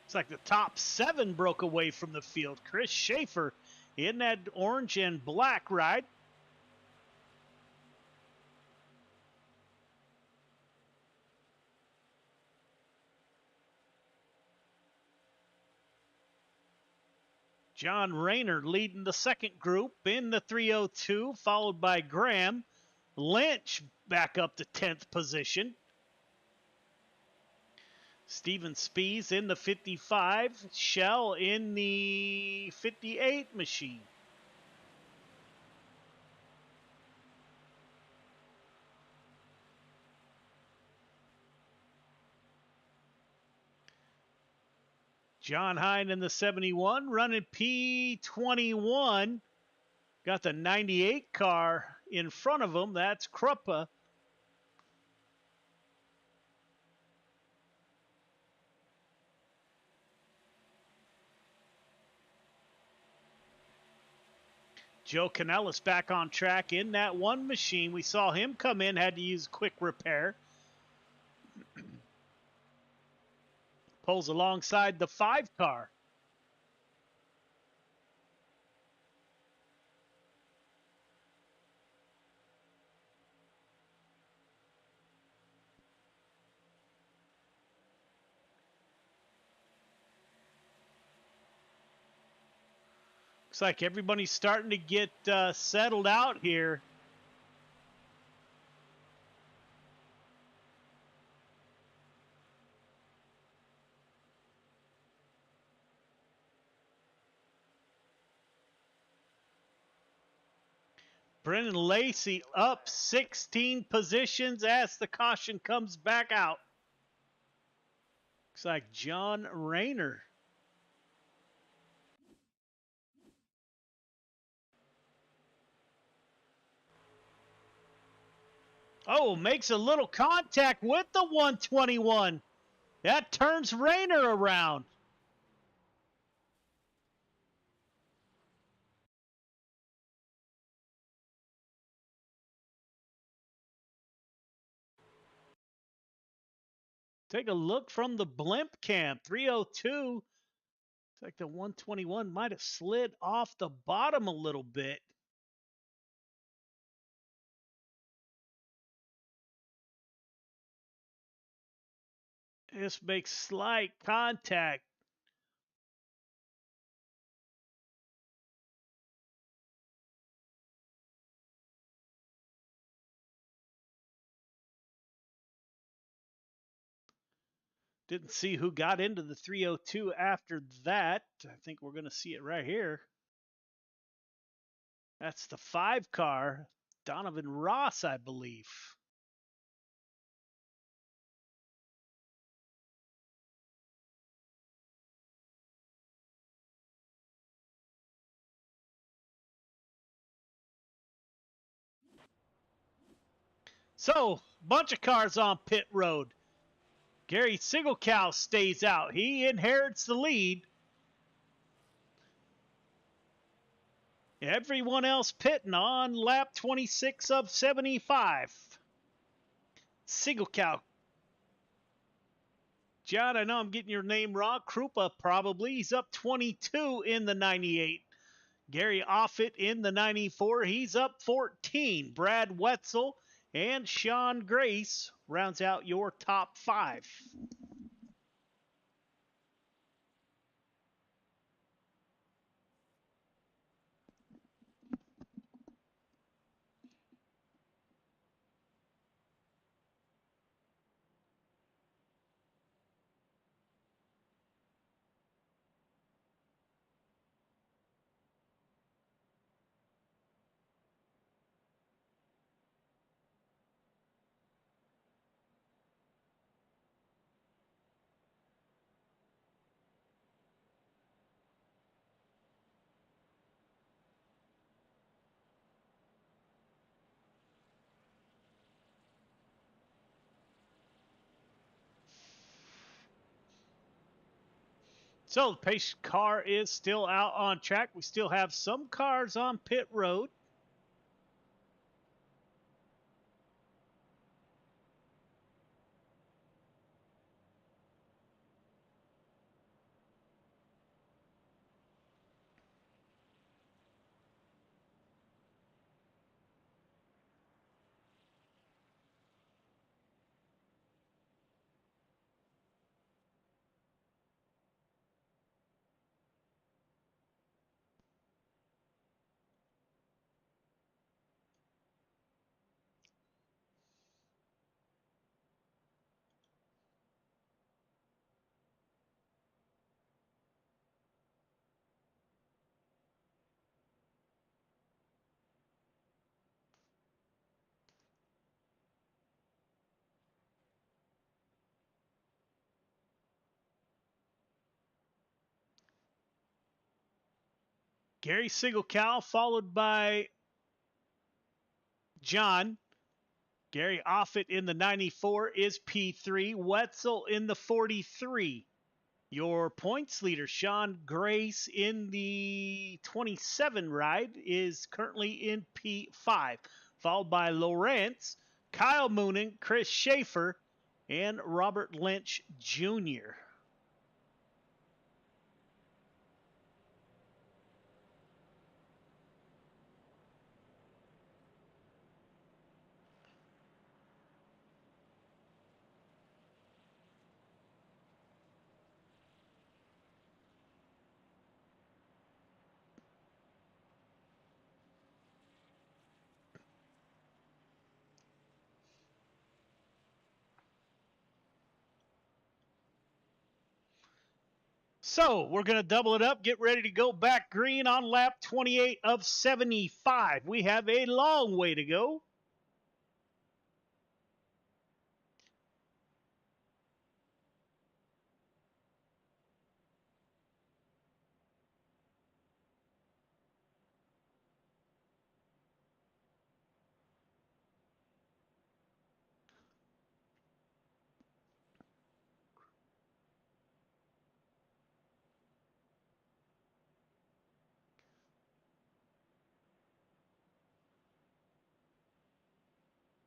It's like the top 7 broke away from the field. Chris Schaefer in that orange and black ride. John Rayner leading the second group in the 302, followed by Graham. Lynch back up to 10th position. Steven Spees in the 55. Shell in the 58 machine. John Hine in the 71, running P21. Got the 98 car in front of him. That's Kruppa. Joe Canellis back on track in that 1 machine. We saw him come in, had to use quick repair. Pulls alongside the 5 car. Looks like everybody's starting to get settled out here. Brennan Lacey up 16 positions as the caution comes back out. Looks like John Rayner. Oh, makes a little contact with the 121. That turns Rayner around. Take a look from the blimp cam. 302. It's like the 121 might have slid off the bottom a little bit. This makes slight contact. Didn't see who got into the 302 after that. I think we're going to see it right here. That's the 5 car. Donovan Ross, I believe. So, bunch of cars on pit road. Gary Sigelcow stays out. He inherits the lead. Everyone else pitting on lap 26 of 75. Sigelcow. John, I know I'm getting your name wrong. Krupa probably. He's up 22 in the 98. Gary Offit in the 94. He's up 14. Brad Wetzel and Sean Grace rounds out your top 5. So the pace car is still out on track. We still have some cars on pit road. Gary Sigelcow followed by John. Gary Offit in the 94 is P3. Wetzel in the 43. Your points leader, Sean Grace, in the 27 ride is currently in P5, followed by Lawrence, Kyle Moonen, Chris Schaefer, and Robert Lynch Jr. So we're going to double it up. Get ready to go back green on lap 28 of 75. We have a long way to go.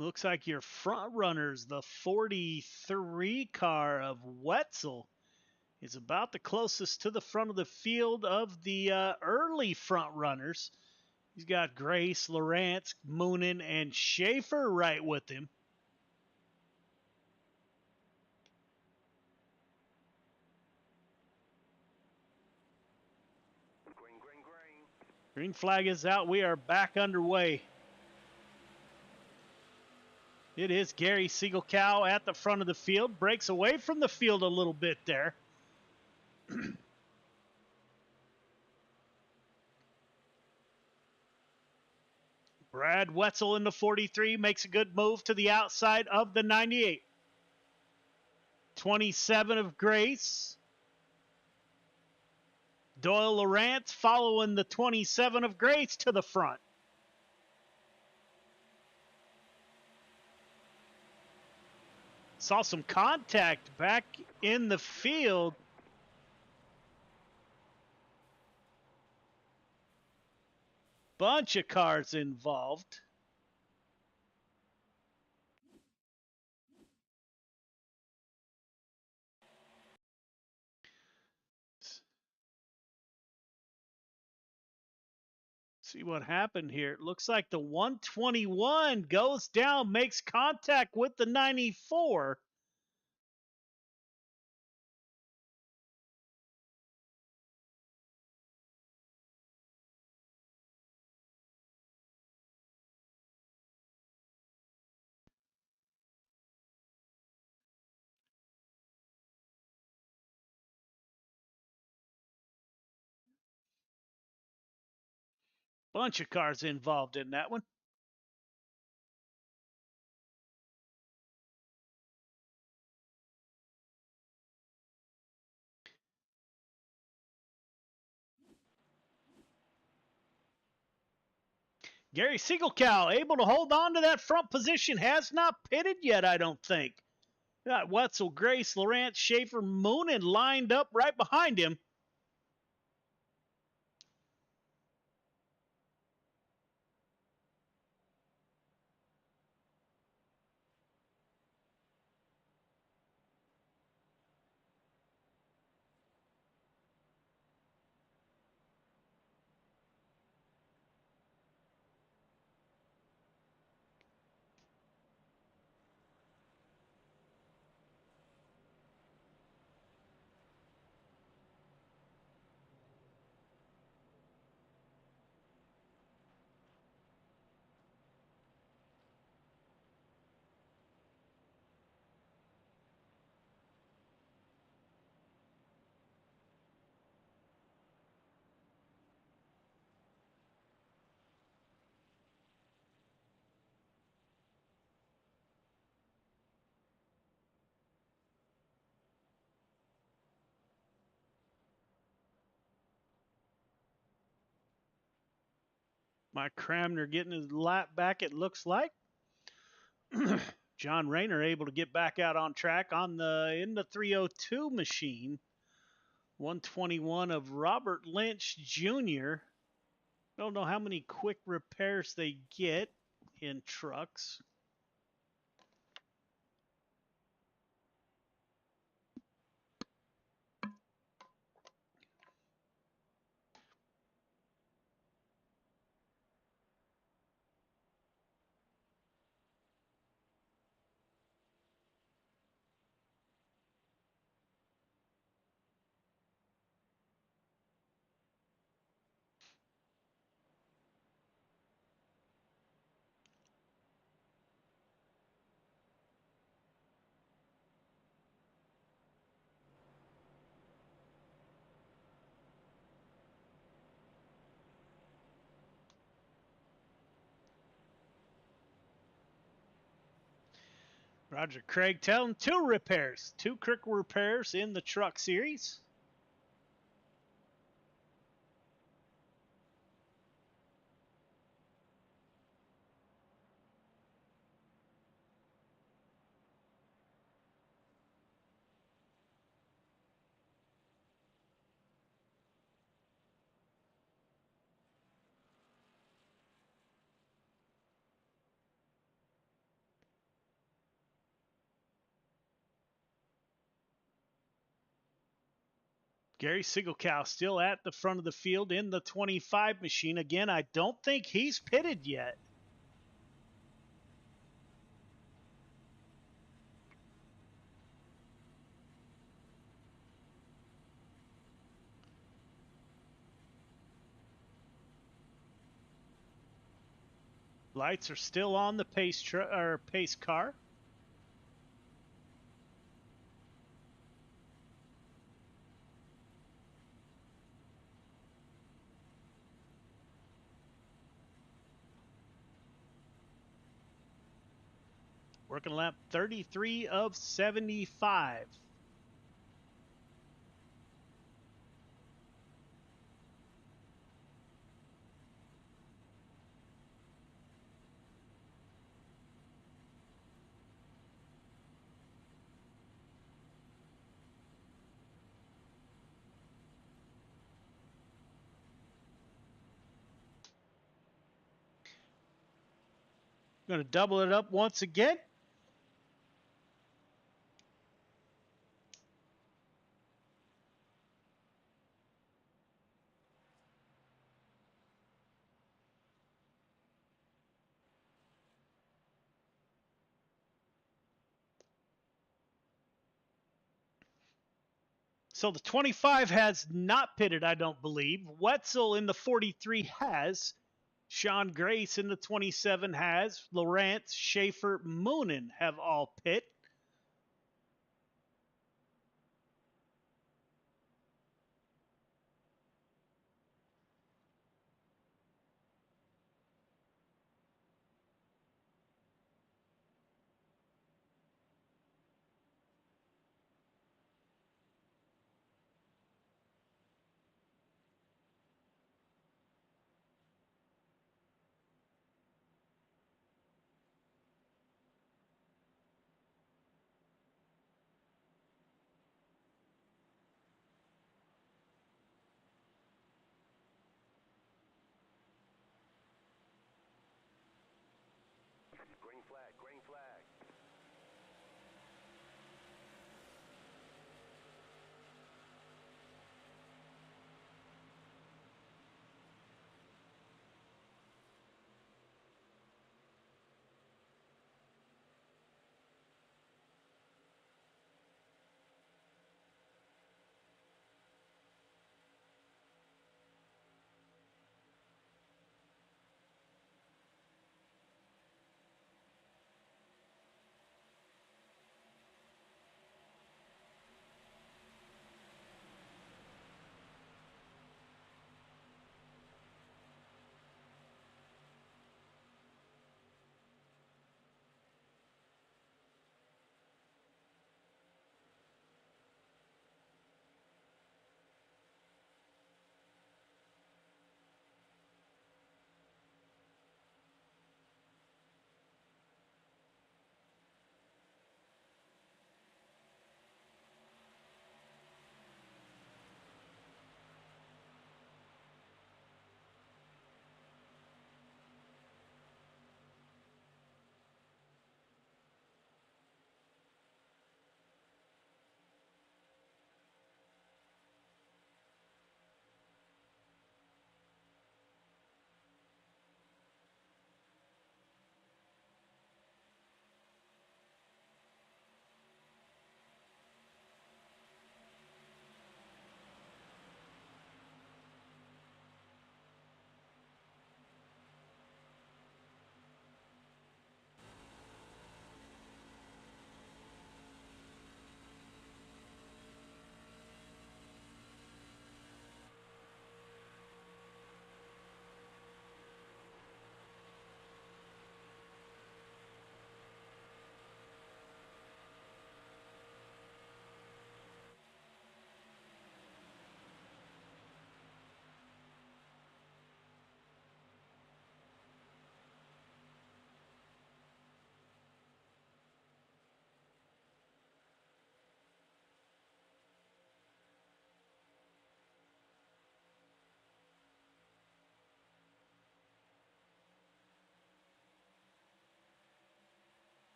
Looks like your front runners, the 43 car of Wetzel, is about the closest to the front of the field of the early front runners. He's got Grace, Lawrence, Moonen, and Schaefer right with him. Green flag is out. We are back underway. It is Gary Sigelcow at the front of the field. Breaks away from the field a little bit there. Brad Wetzel in the 43 makes a good move to the outside of the 98. 27 of Grace. Doyle Lawrence following the 27 of Grace to the front. Saw some contact back in the field. Bunch of cars involved. See what happened here. It looks like the 121 goes down, makes contact with the 94. Bunch of cars involved in that one. Gary Siegelcow able to hold on to that front position. Has not pitted yet, I don't think. Got Wetzel, Grace, Laurent, Schaefer, Moonen lined up right behind him. Mike Cramner getting his lap back, it looks like. John Rayner able to get back out on track in the 302 machine. 121 of Robert Lynch Jr. Don't know how many quick repairs they get in trucks. Roger Craig telling two quick repairs in the truck series. Gary Siegelcow still at the front of the field in the 25 machine. Again, I don't think he's pitted yet. Lights are still on the pace car. Working lap 33 of 75. Going to double it up once again. So the 25 has not pitted, I don't believe. Wetzel in the 43 has. Sean Grace in the 27 has. Lawrence, Schaefer, Moonen have all pit.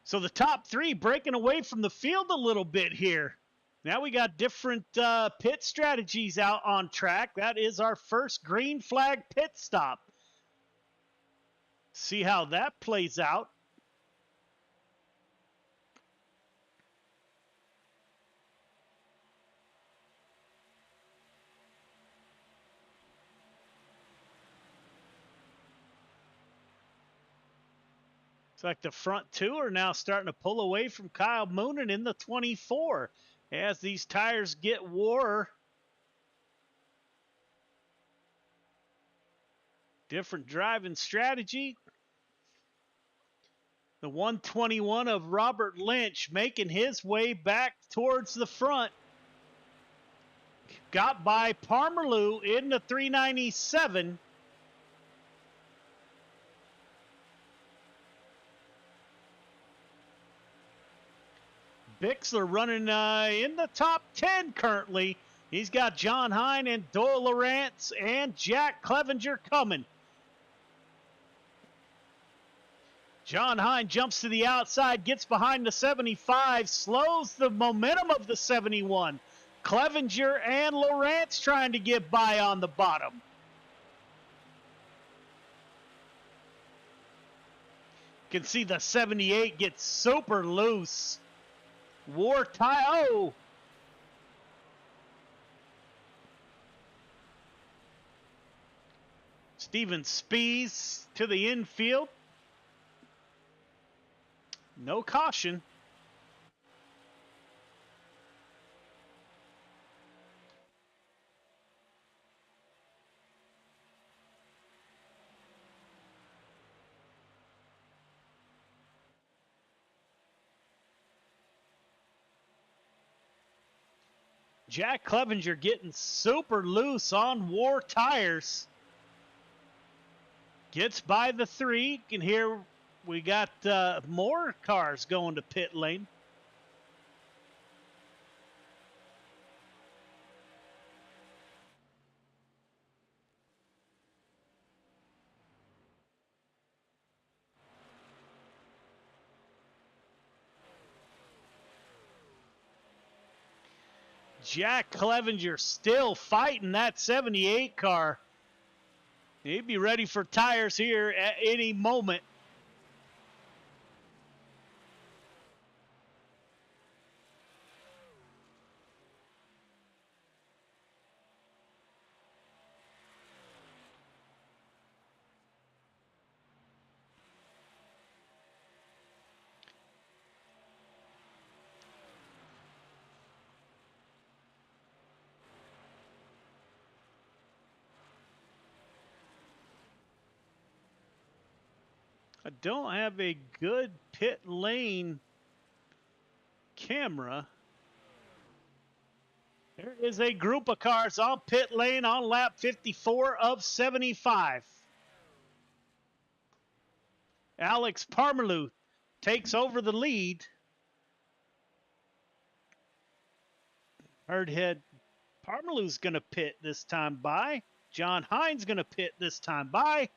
So the top three breaking away from the field a little bit here. Now we got different pit strategies out on track. That is our first green flag pit stop. See how that plays out. It's like the front two are now starting to pull away from Kyle Moonen in the 24 as these tires get wore. Different driving strategy. The 121 of Robert Lynch making his way back towards the front. Got by Parmalu in the 397. Bixler running in the top 10 currently. He's got John Hine and Doyle Lawrence and Jack Clevenger coming. John Hine jumps to the outside, gets behind the 75, slows the momentum of the 71. Clevenger and Lawrence trying to get by on the bottom. You can see the 78 gets super loose. War tie. Oh! Steven Spees to the infield. No caution. Jack Clevenger getting super loose on War tires. Gets by the 3. You can hear we got more cars going to pit lane. Jack Clevenger still fighting that 78 car. He'd be ready for tires here at any moment. I don't have a good pit lane camera. There is a group of cars on pit lane on lap 54 of 75. Alex Parmalu takes over the lead. Herdhead Parmalu's going to pit this time by. John Hines going to pit this time by.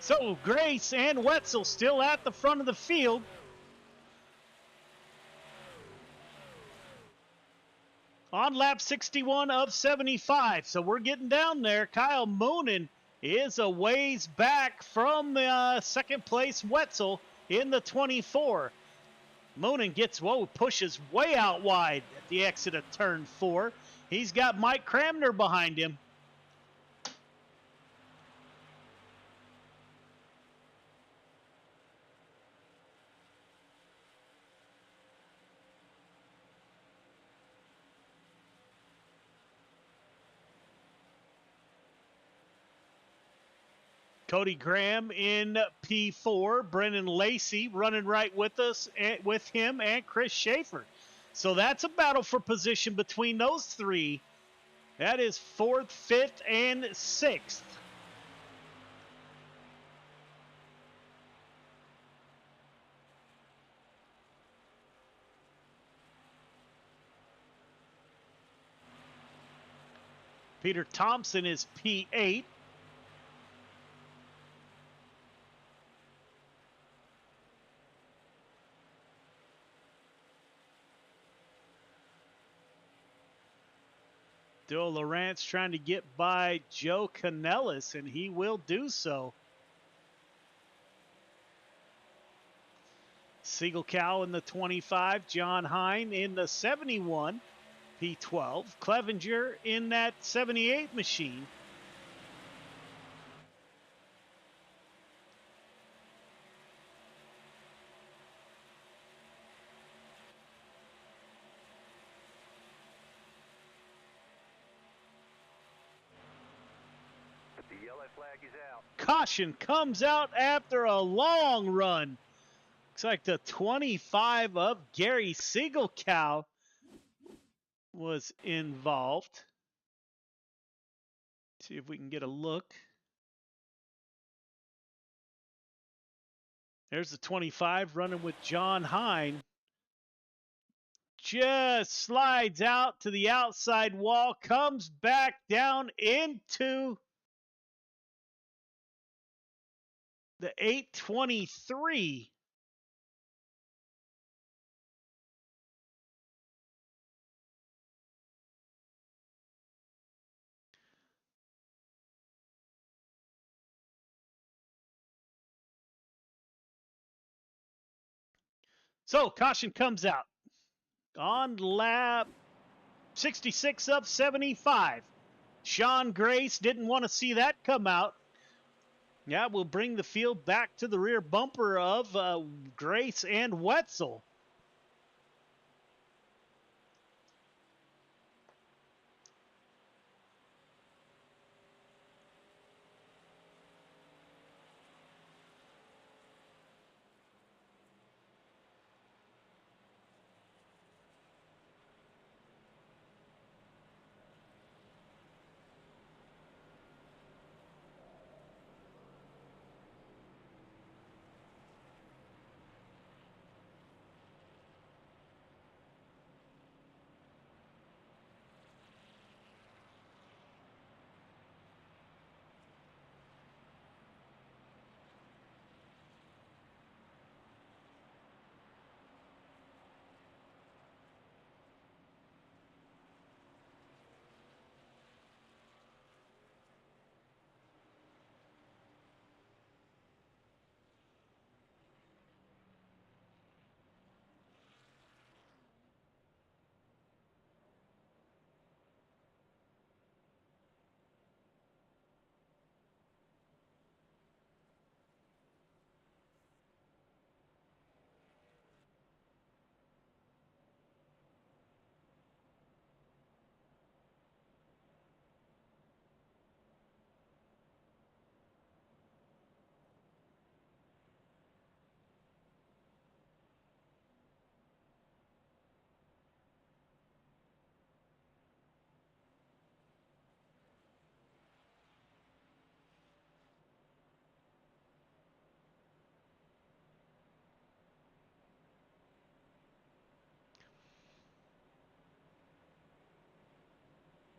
So Grace and Wetzel still at the front of the field. On lap 61 of 75. So we're getting down there. Kyle Moonen is a ways back from second place Wetzel in the 24. Moonen pushes way out wide at the exit of turn 4. He's got Mike Cramner behind him. Cody Graham in P4. Brennan Lacey running right with us, with him and Chris Schaefer. So that's a battle for position between those three. That is 4th, 5th, and 6th. Peter Thompson is P8. Dill Lawrence trying to get by Joe Canellis, and he will do so. Siegel Cow in the 25, John Hine in the 71, P12. Clevenger in that 78 machine. The yellow flag is out. Caution comes out after a long run. Looks like the 25 of Gary Siegel Cow was involved. See if we can get a look. There's the 25 running with John Hine. Just slides out to the outside wall, comes back down into the 823. So caution comes out on lap 66 of 75. Sean Grace didn't want to see that come out. Yeah, we'll bring the field back to the rear bumper of Grace and Wetzel.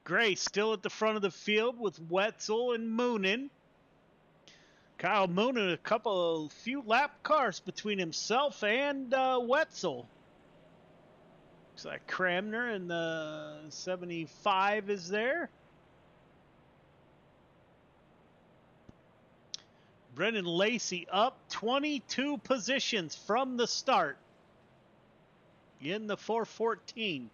Grace still at the front of the field with Wetzel and Moonen. Kyle Moonen, a few lap cars between himself and Wetzel. Looks like Cramner in the 75 is there. Brendan Lacey up 22 positions from the start in the 414.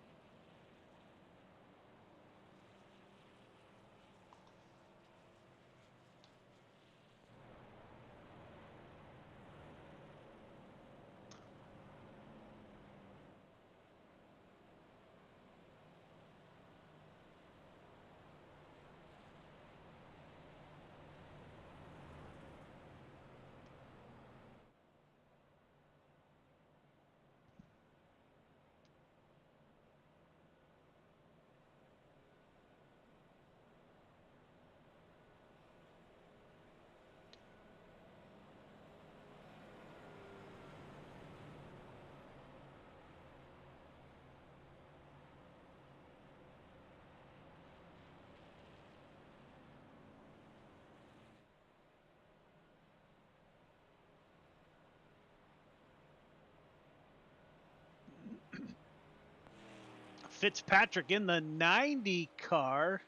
Fitzpatrick in the 90 car.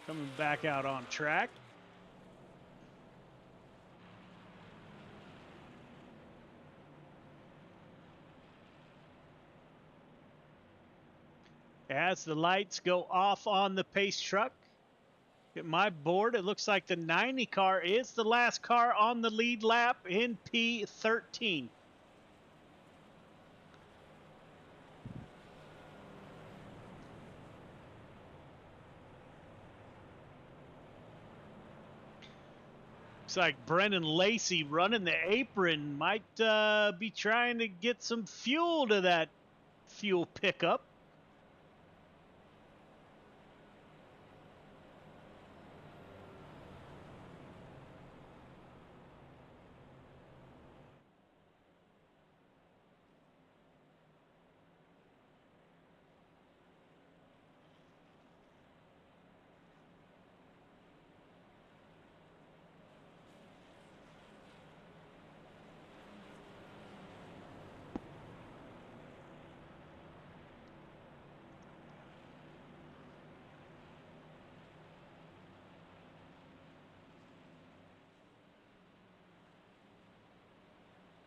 Coming back out on track. As the lights go off on the pace truck, at my board, it looks like the 90 car is the last car on the lead lap in P13. Looks like Brendan Lacey running the apron might be trying to get some fuel to that fuel pickup.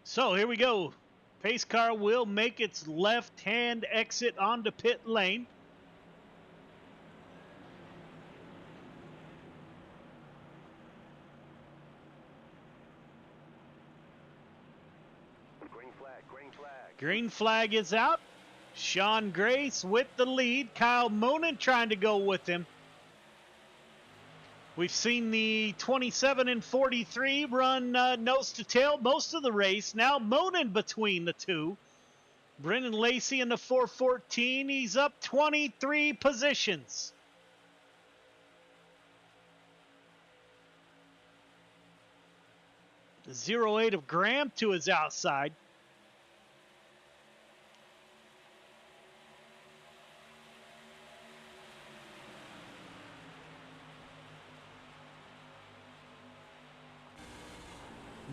So here we go. Pace car will make its left-hand exit onto pit lane. Green flag, green flag. Green flag is out. Sean Grace with the lead. Kyle Moonen trying to go with him. We've seen the 27 and 43 run nose to tail most of the race. Now Moonen between the two. Brendan Lacey in the 414. He's up 23 positions. The 08 of Graham to his outside.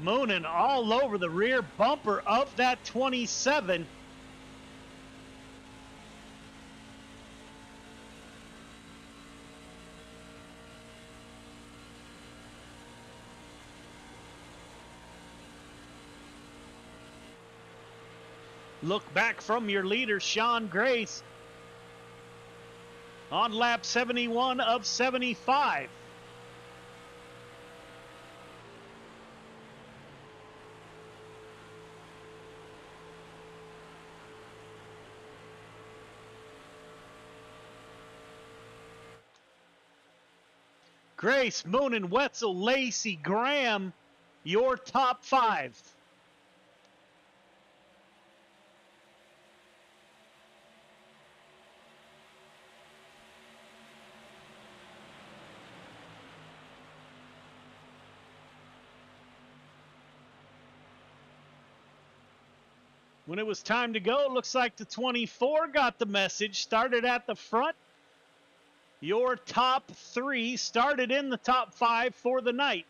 Moonen all over the rear bumper of that 27. Look back from your leader, Sean Grace, on lap 71 of 75. Grace, Moonen, Wetzel, Lacey, Graham, your top five. When it was time to go, it looks like the 24 got the message, started at the front, Your top 3 started in the top 5 for the night.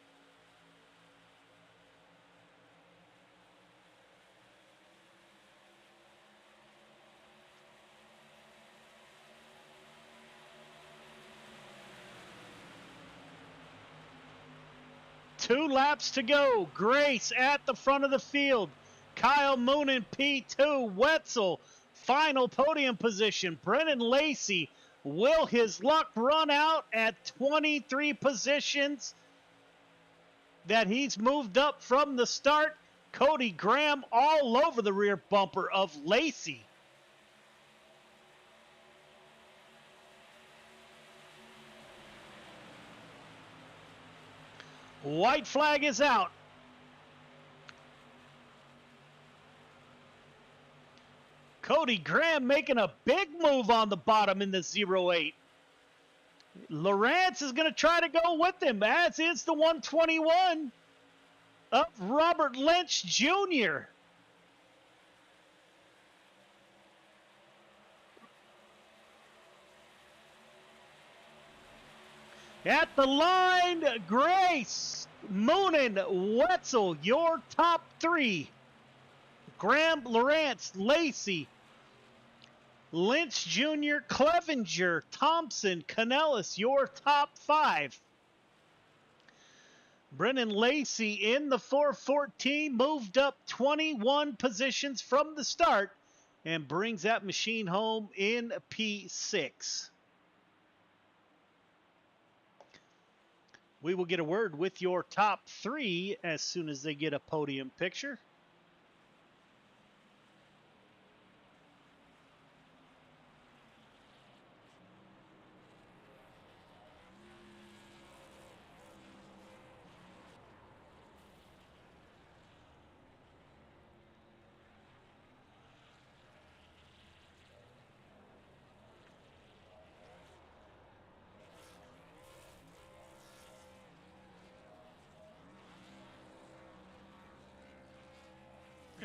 Two laps to go. Grace at the front of the field. Kyle Moonen, P2. Wetzel, final podium position. Brennan Lacey, will his luck run out at 23 positions that he's moved up from the start? Cody Graham all over the rear bumper of Lacey. White flag is out. Cody Graham making a big move on the bottom in the 08. Lawrence is going to try to go with him, as is the 121 of Robert Lynch Jr. At the line, Grace, Moonen, Wetzel, your top 3. Graham, Lawrence, Lacey, Lynch Jr., Clevenger, Thompson, Canellis, your top 5. Brennan Lacey in the 414 moved up 21 positions from the start and brings that machine home in P6. We will get a word with your top 3 as soon as they get a podium picture.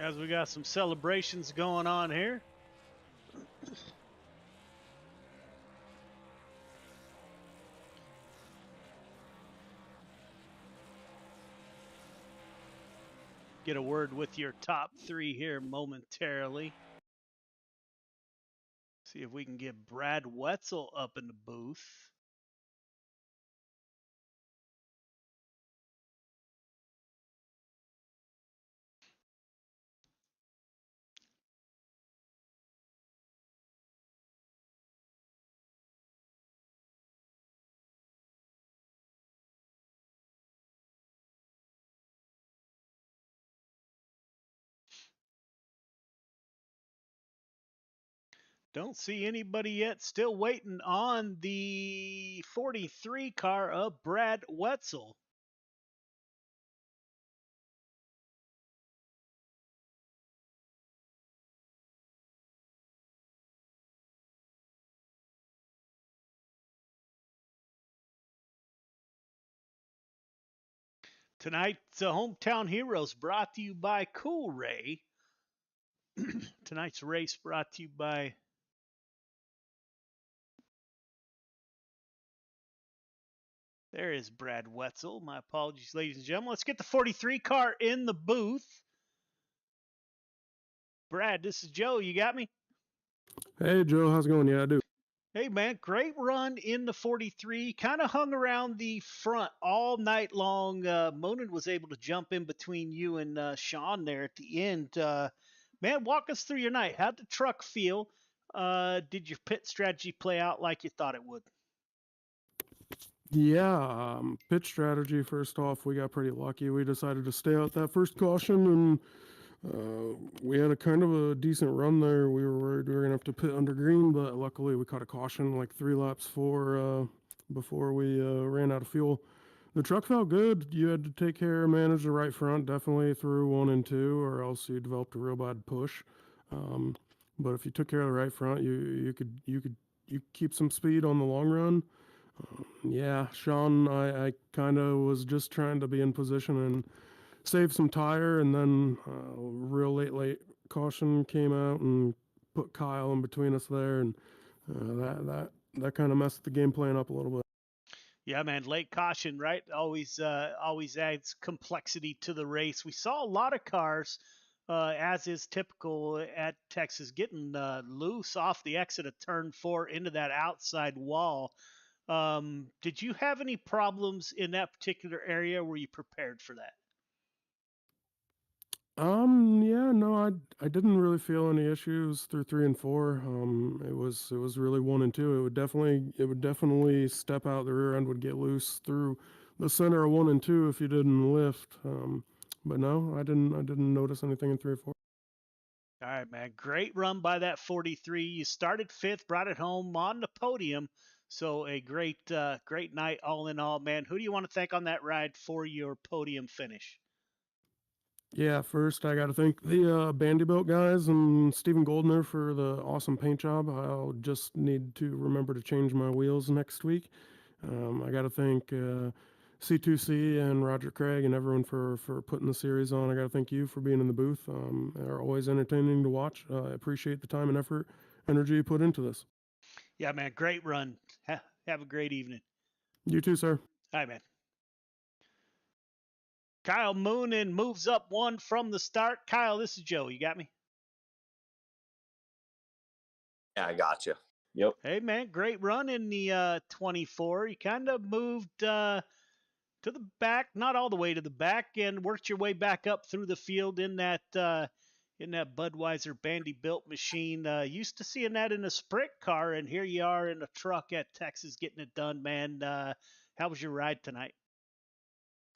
As we got some celebrations going on here. Get a word with your top 3 here momentarily. See if we can get Brad Wetzel up in the booth. Don't see anybody yet. Still waiting on the 43 car of Brad Wetzel. Tonight's Hometown Heroes brought to you by Cool Ray. Tonight's race brought to you by there is Brad Wetzel. My apologies, ladies and gentlemen. Let's get the 43 car in the booth. Brad, this is Joe. You got me? Hey, Joe. How's it going? Yeah, I do. Hey, man. Great run in the 43. Kind of hung around the front all night long. Monin was able to jump in between you and Sean there at the end. Man, walk us through your night. How'd the truck feel? Did your pit strategy play out like you thought it would? Yeah, pitch strategy. First off, we got pretty lucky. We decided to stay out that first caution, and we had a kind of a decent run there. We were worried we were gonna have to pit under green, but luckily we caught a caution like 3 laps before we ran out of fuel. The truck felt good. You had to take care of manage the right front definitely through 1 and 2, or else you developed a real bad push. But if you took care of the right front, you could keep some speed on the long run. Yeah, Sean, I kind of was just trying to be in position and save some tire, and then real late caution came out and put Kyle in between us there, and that kind of messed the game plan up a little bit. Yeah, man, late caution, right? Always adds complexity to the race. We saw a lot of cars, as is typical at Texas, getting loose off the exit of turn 4 into that outside wall. Did you have any problems in that particular area? Were you prepared for that? Yeah, no, I didn't really feel any issues through 3 and 4. It was really 1 and 2. It would definitely step out. The rear end would get loose through the center of 1 and 2 if you didn't lift. But no, I didn't notice anything in 3 or 4. All right, man. Great run by that 43. You started fifth, brought it home on the podium. So a great night all in all, man. Who do you want to thank on that ride for your podium finish? Yeah, first I got to thank the Bandyboat guys and Stephen Goldner for the awesome paint job. I'll just need to remember to change my wheels next week. I got to thank C2C and Roger Craig and everyone for putting the series on. I got to thank you for being in the booth. They're always entertaining to watch. I appreciate the time and effort, energy you put into this. Yeah, man. Great run. Have a great evening. You too, sir. All right, man. Kyle Moonen moves up one from the start. Kyle, this is Joe. You got me? Yeah, I got you. Yep. Hey, man. Great run in the 24. You kind of moved to the back, not all the way to the back, and worked your way back up through the field in that Budweiser Bandy built machine. Used to seeing that in a sprint car, and here you are in a truck at Texas getting it done, man. How was your ride tonight?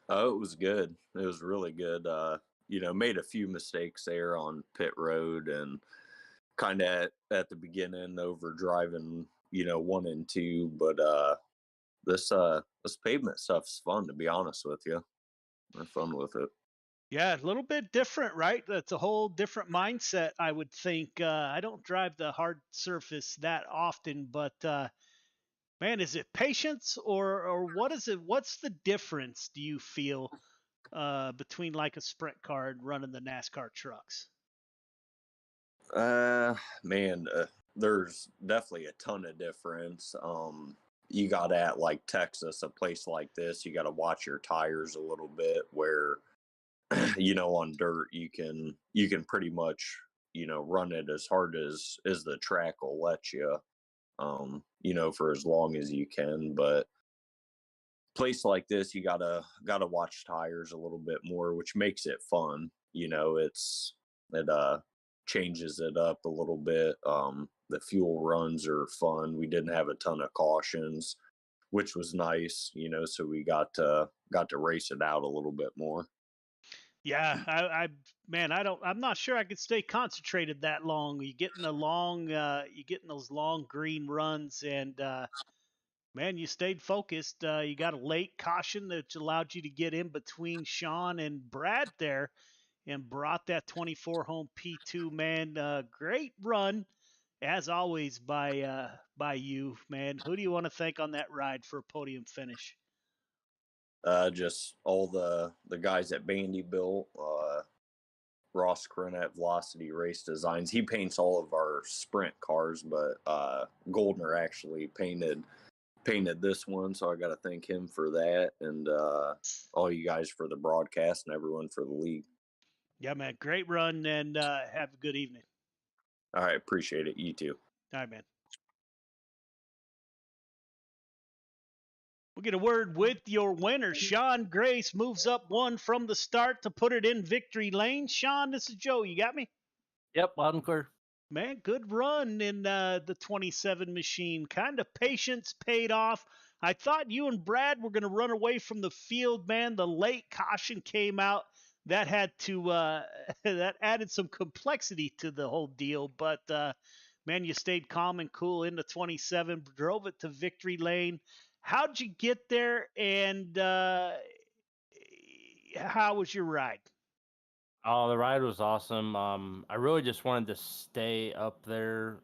Oh, it was good. It was really good. Made a few mistakes there on pit road and kind of at the beginning over driving, 1 and 2. But this pavement stuff's fun, to be honest with you. I'm fun with it. Yeah, a little bit different, right? That's a whole different mindset, I would think. I don't drive the hard surface that often, but man, is it patience or what is it? What's the difference, do you feel, between like a sprint car and running the NASCAR trucks? Man, there's definitely a ton of difference. You got at like Texas, a place like this, you got to watch your tires a little bit. Where on dirt you can pretty much run it as hard as the track will let you, for as long as you can. But place like this, you gotta watch tires a little bit more, which makes it fun. It changes it up a little bit. The fuel runs are fun. We didn't have a ton of cautions, which was nice, so we got to race it out a little bit more. Yeah, man, I'm not sure I could stay concentrated that long. You getting those long green runs, and man, you stayed focused. You got a late caution that allowed you to get in between Sean and Brad there, and brought that 24 home P2. Man, great run as always by you, man. Who do you want to thank on that ride for a podium finish? Just all the guys at Bandy built, Ross Cronette Velocity Race Designs. He paints all of our sprint cars, but Goldner actually painted this one, so I got to thank him for that, and all you guys for the broadcast and everyone for the league. Yeah, man, great run, and have a good evening. All right, appreciate it. You too. All right, man. We'll get a word with your winner. Sean Grace moves up one from the start to put it in victory lane. Sean, this is Joe. You got me? Yep, loud and clear. Man, good run in the 27 machine. Kind of patience paid off. I thought you and Brad were going to run away from the field, man. The late caution came out. That had to that added some complexity to the whole deal. But man, you stayed calm and cool in the 27, drove it to victory lane. How'd you get there, and how was your ride? Oh, the ride was awesome. I really just wanted to stay up there,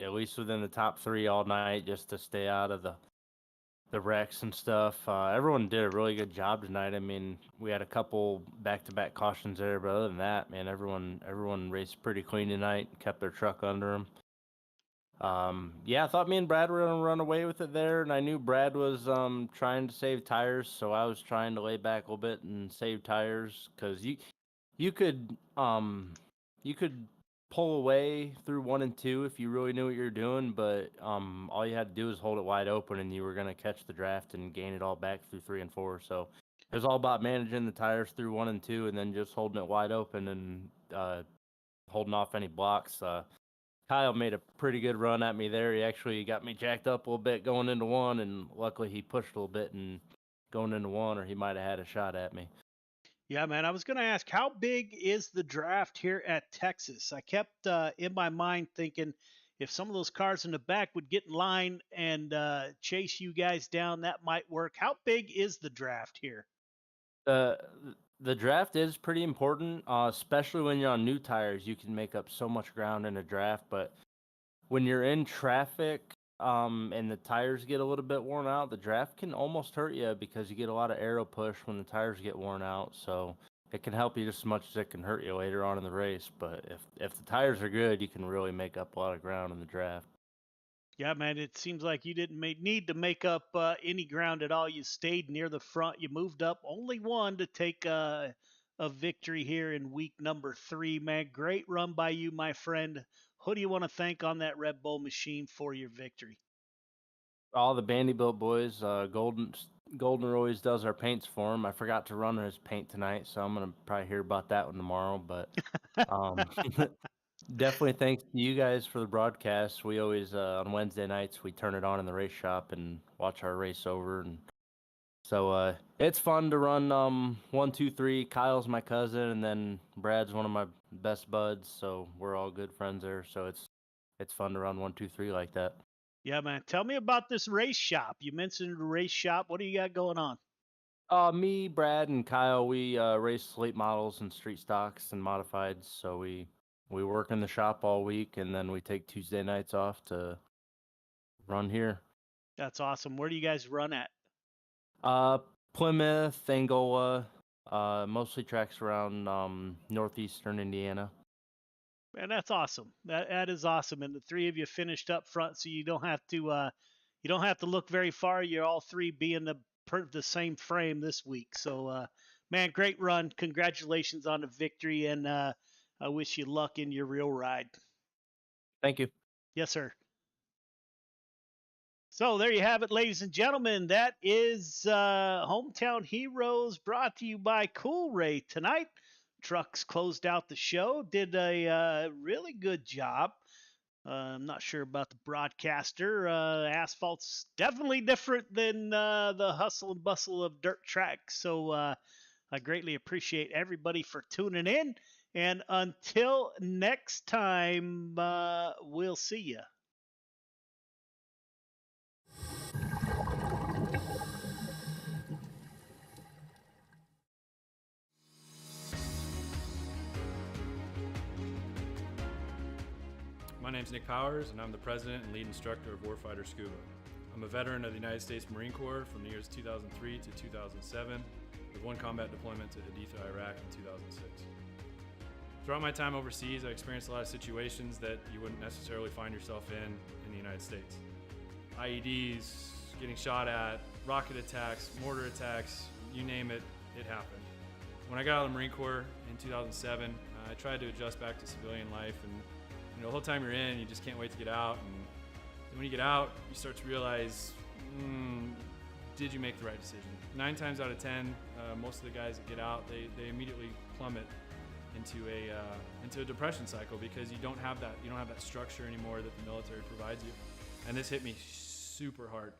at least within the top 3 all night, just to stay out of the wrecks and stuff. Everyone did a really good job tonight. I mean, we had a couple back-to-back cautions there, but other than that, man, everyone raced pretty clean tonight, kept their truck under them. Yeah, I thought me and Brad were gonna run away with it there, and I knew Brad was trying to save tires, so I was trying to lay back a little bit and save tires because you could you could pull away through 1 and 2 if you really knew what you're doing, but all you had to do was hold it wide open, and you were gonna catch the draft and gain it all back through 3 and 4. So it was all about managing the tires through 1 and 2, and then just holding it wide open and holding off any blocks. Kyle made a pretty good run at me there. He actually got me jacked up a little bit going into 1, and luckily he pushed a little bit and going into 1, or he might have had a shot at me. Yeah, man. I was going to ask, how big is the draft here at Texas? I kept in my mind thinking if some of those cars in the back would get in line and chase you guys down, that might work. How big is the draft here? The the draft is pretty important, especially when you're on new tires. You can make up so much ground in a draft, but when you're in traffic, and the tires get a little bit worn out, the draft can almost hurt you because you get a lot of aero push when the tires get worn out. So it can help you just as much as it can hurt you later on in the race. But if the tires are good, you can really make up a lot of ground in the draft. Yeah, man, it seems like you didn't need to make up any ground at all. You stayed near the front. You moved up only 1 to take a victory here in week number 3, man. Great run by you, my friend. Who do you want to thank on that Red Bull machine for your victory? All the Vanderbilt boys, Golden always does our paints for him. I forgot to run his paint tonight, so I'm gonna probably hear about that one tomorrow. But um, definitely thanks to you guys for the broadcast. We always on Wednesday nights we turn it on in the race shop and watch our race over, and so it's fun to run 1, 2, 3. Kyle's my cousin, and then Brad's one of my best buds, so we're all good friends there. So it's fun to run 1, 2, 3 like that. Yeah, man. Tell me about this race shop. You mentioned the race shop. What do you got going on? Me, Brad, and Kyle, we race late models and street stocks and modifieds. So we work in the shop all week, and then we take Tuesday nights off to run here. That's awesome. Where do you guys run at? Plymouth, Angola, mostly tracks around northeastern Indiana. Man, that's awesome. That is awesome. And the 3 of you finished up front, so you don't have to look very far. You're all 3 being the same frame this week. So, man, great run. Congratulations on the victory, and I wish you luck in your real ride. Thank you. Yes, sir. So there you have it, ladies and gentlemen. That is Hometown Heroes brought to you by Cool Ray tonight. Trucks closed out the show, did a really good job. I'm not sure about the broadcaster. Asphalt's definitely different than the hustle and bustle of dirt tracks. So I greatly appreciate everybody for tuning in. And until next time, we'll see you. My name's Nick Powers, and I'm the president and lead instructor of Warfighter Scuba. I'm a veteran of the United States Marine Corps from the years 2003 to 2007, with 1 combat deployment to Haditha, Iraq in 2006. Throughout my time overseas, I experienced a lot of situations that you wouldn't necessarily find yourself in the United States. IEDs, getting shot at, rocket attacks, mortar attacks, you name it, it happened. When I got out of the Marine Corps in 2007, I tried to adjust back to civilian life, and the whole time you're in, you just can't wait to get out. And when you get out, you start to realize, did you make the right decision? 9 times out of 10, most of the guys that get out, they immediately plummet into a depression cycle because you don't have that structure anymore that the military provides you. And this hit me super hard.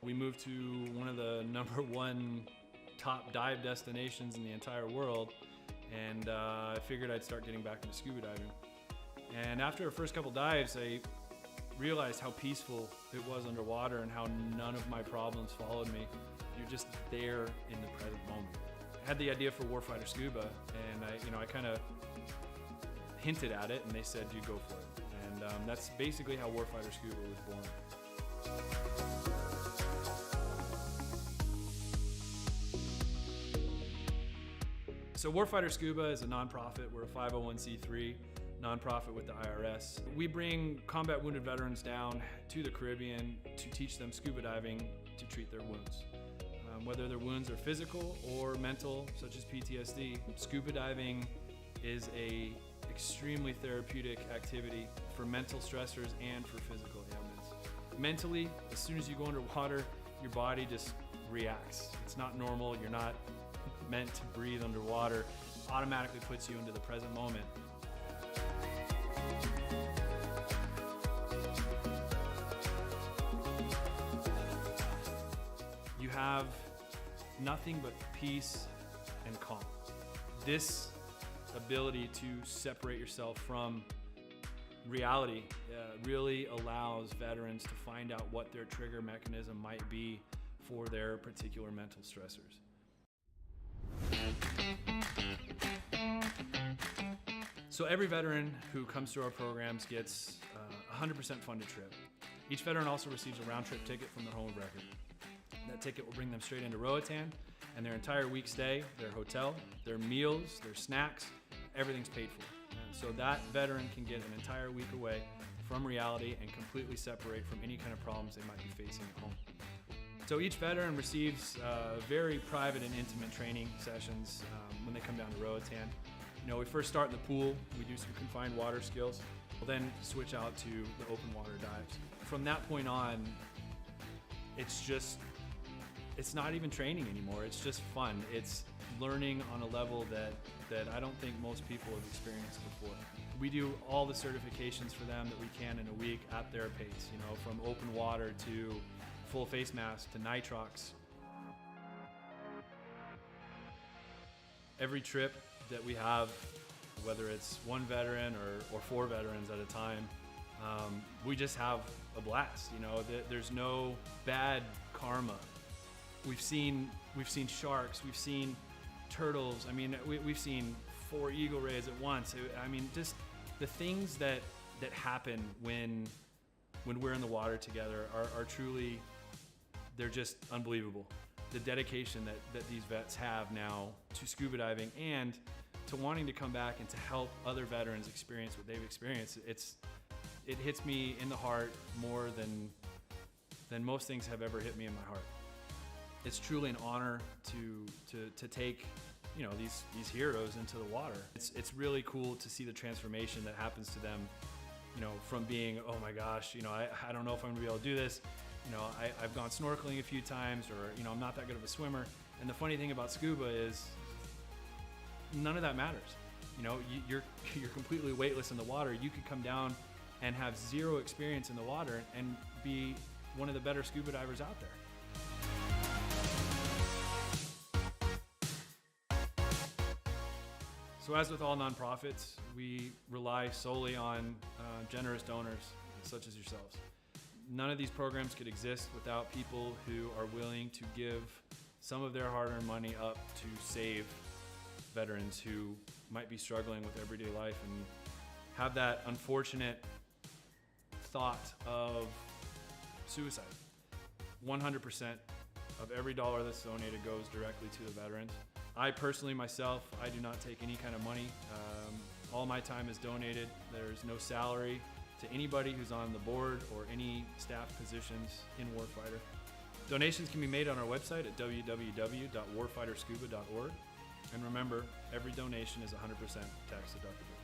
We moved to one of the #1 top dive destinations in the entire world, and I figured I'd start getting back into scuba diving. And after our first couple dives, I realized how peaceful it was underwater and how none of my problems followed me. You're just there in the present moment. I had the idea for Warfighter Scuba, and I kind of hinted at it, and they said, "You go for it." And that's basically how Warfighter Scuba was born. So Warfighter Scuba is a nonprofit. We're a 501c3 nonprofit with the IRS. We bring combat wounded veterans down to the Caribbean to teach them scuba diving to treat their wounds. Whether their wounds are physical or mental, such as PTSD, scuba diving is a extremely therapeutic activity for mental stressors and for physical ailments. Mentally, as soon as you go underwater, your body just reacts. It's not normal. You're not meant to breathe underwater. It automatically puts you into the present moment. You have nothing but peace and calm. This ability to separate yourself from reality really allows veterans to find out what their trigger mechanism might be for their particular mental stressors. So every veteran who comes through our programs gets a 100% funded trip. Each veteran also receives a round-trip ticket from their home of record. That ticket will bring them straight into Roatan, and their entire week stay, their hotel, their meals, their snacks, everything's paid for. So that veteran can get an entire week away from reality and completely separate from any kind of problems they might be facing at home. So each veteran receives very private and intimate training sessions when they come down to Roatan. You know, we first start in the pool, we do some confined water skills, we'll then switch out to the open water dives. From that point on, it's not even training anymore, it's just fun. It's learning on a level that I don't think most people have experienced before. We do all the certifications for them that we can in a week at their pace, you know, from open water to full face mask to nitrox. Every trip that we have, whether it's one veteran or 4 veterans at a time, we just have a blast. You know, there's no bad karma. We've seen sharks, we've seen turtles. I mean, we've seen 4 eagle rays at once. I mean, just the things that happen when we're in the water together are truly, they're just unbelievable. The dedication that these vets have now to scuba diving and to wanting to come back and to help other veterans experience what they've experienced, it hits me in the heart more than most things have ever hit me in my heart. It's truly an honor to take, you know, these heroes into the water. It's really cool to see the transformation that happens to them, you know, from being, oh my gosh, you know, I don't know if I'm gonna be able to do this. You know, I've gone snorkeling a few times, or, you know, I'm not that good of a swimmer. And the funny thing about scuba is none of that matters. You know, you're completely weightless in the water. You could come down and have 0 experience in the water and be one of the better scuba divers out there. So as with all nonprofits, we rely solely on generous donors such as yourselves. None of these programs could exist without people who are willing to give some of their hard-earned money up to save veterans who might be struggling with everyday life and have that unfortunate thought of suicide. 100% of every dollar that's donated goes directly to the veterans. I personally, myself, I do not take any kind of money. All my time is donated. There's no salary to anybody who's on the board or any staff positions in Warfighter. Donations can be made on our website at www.warfighterscuba.org. And remember, every donation is 100% tax deductible.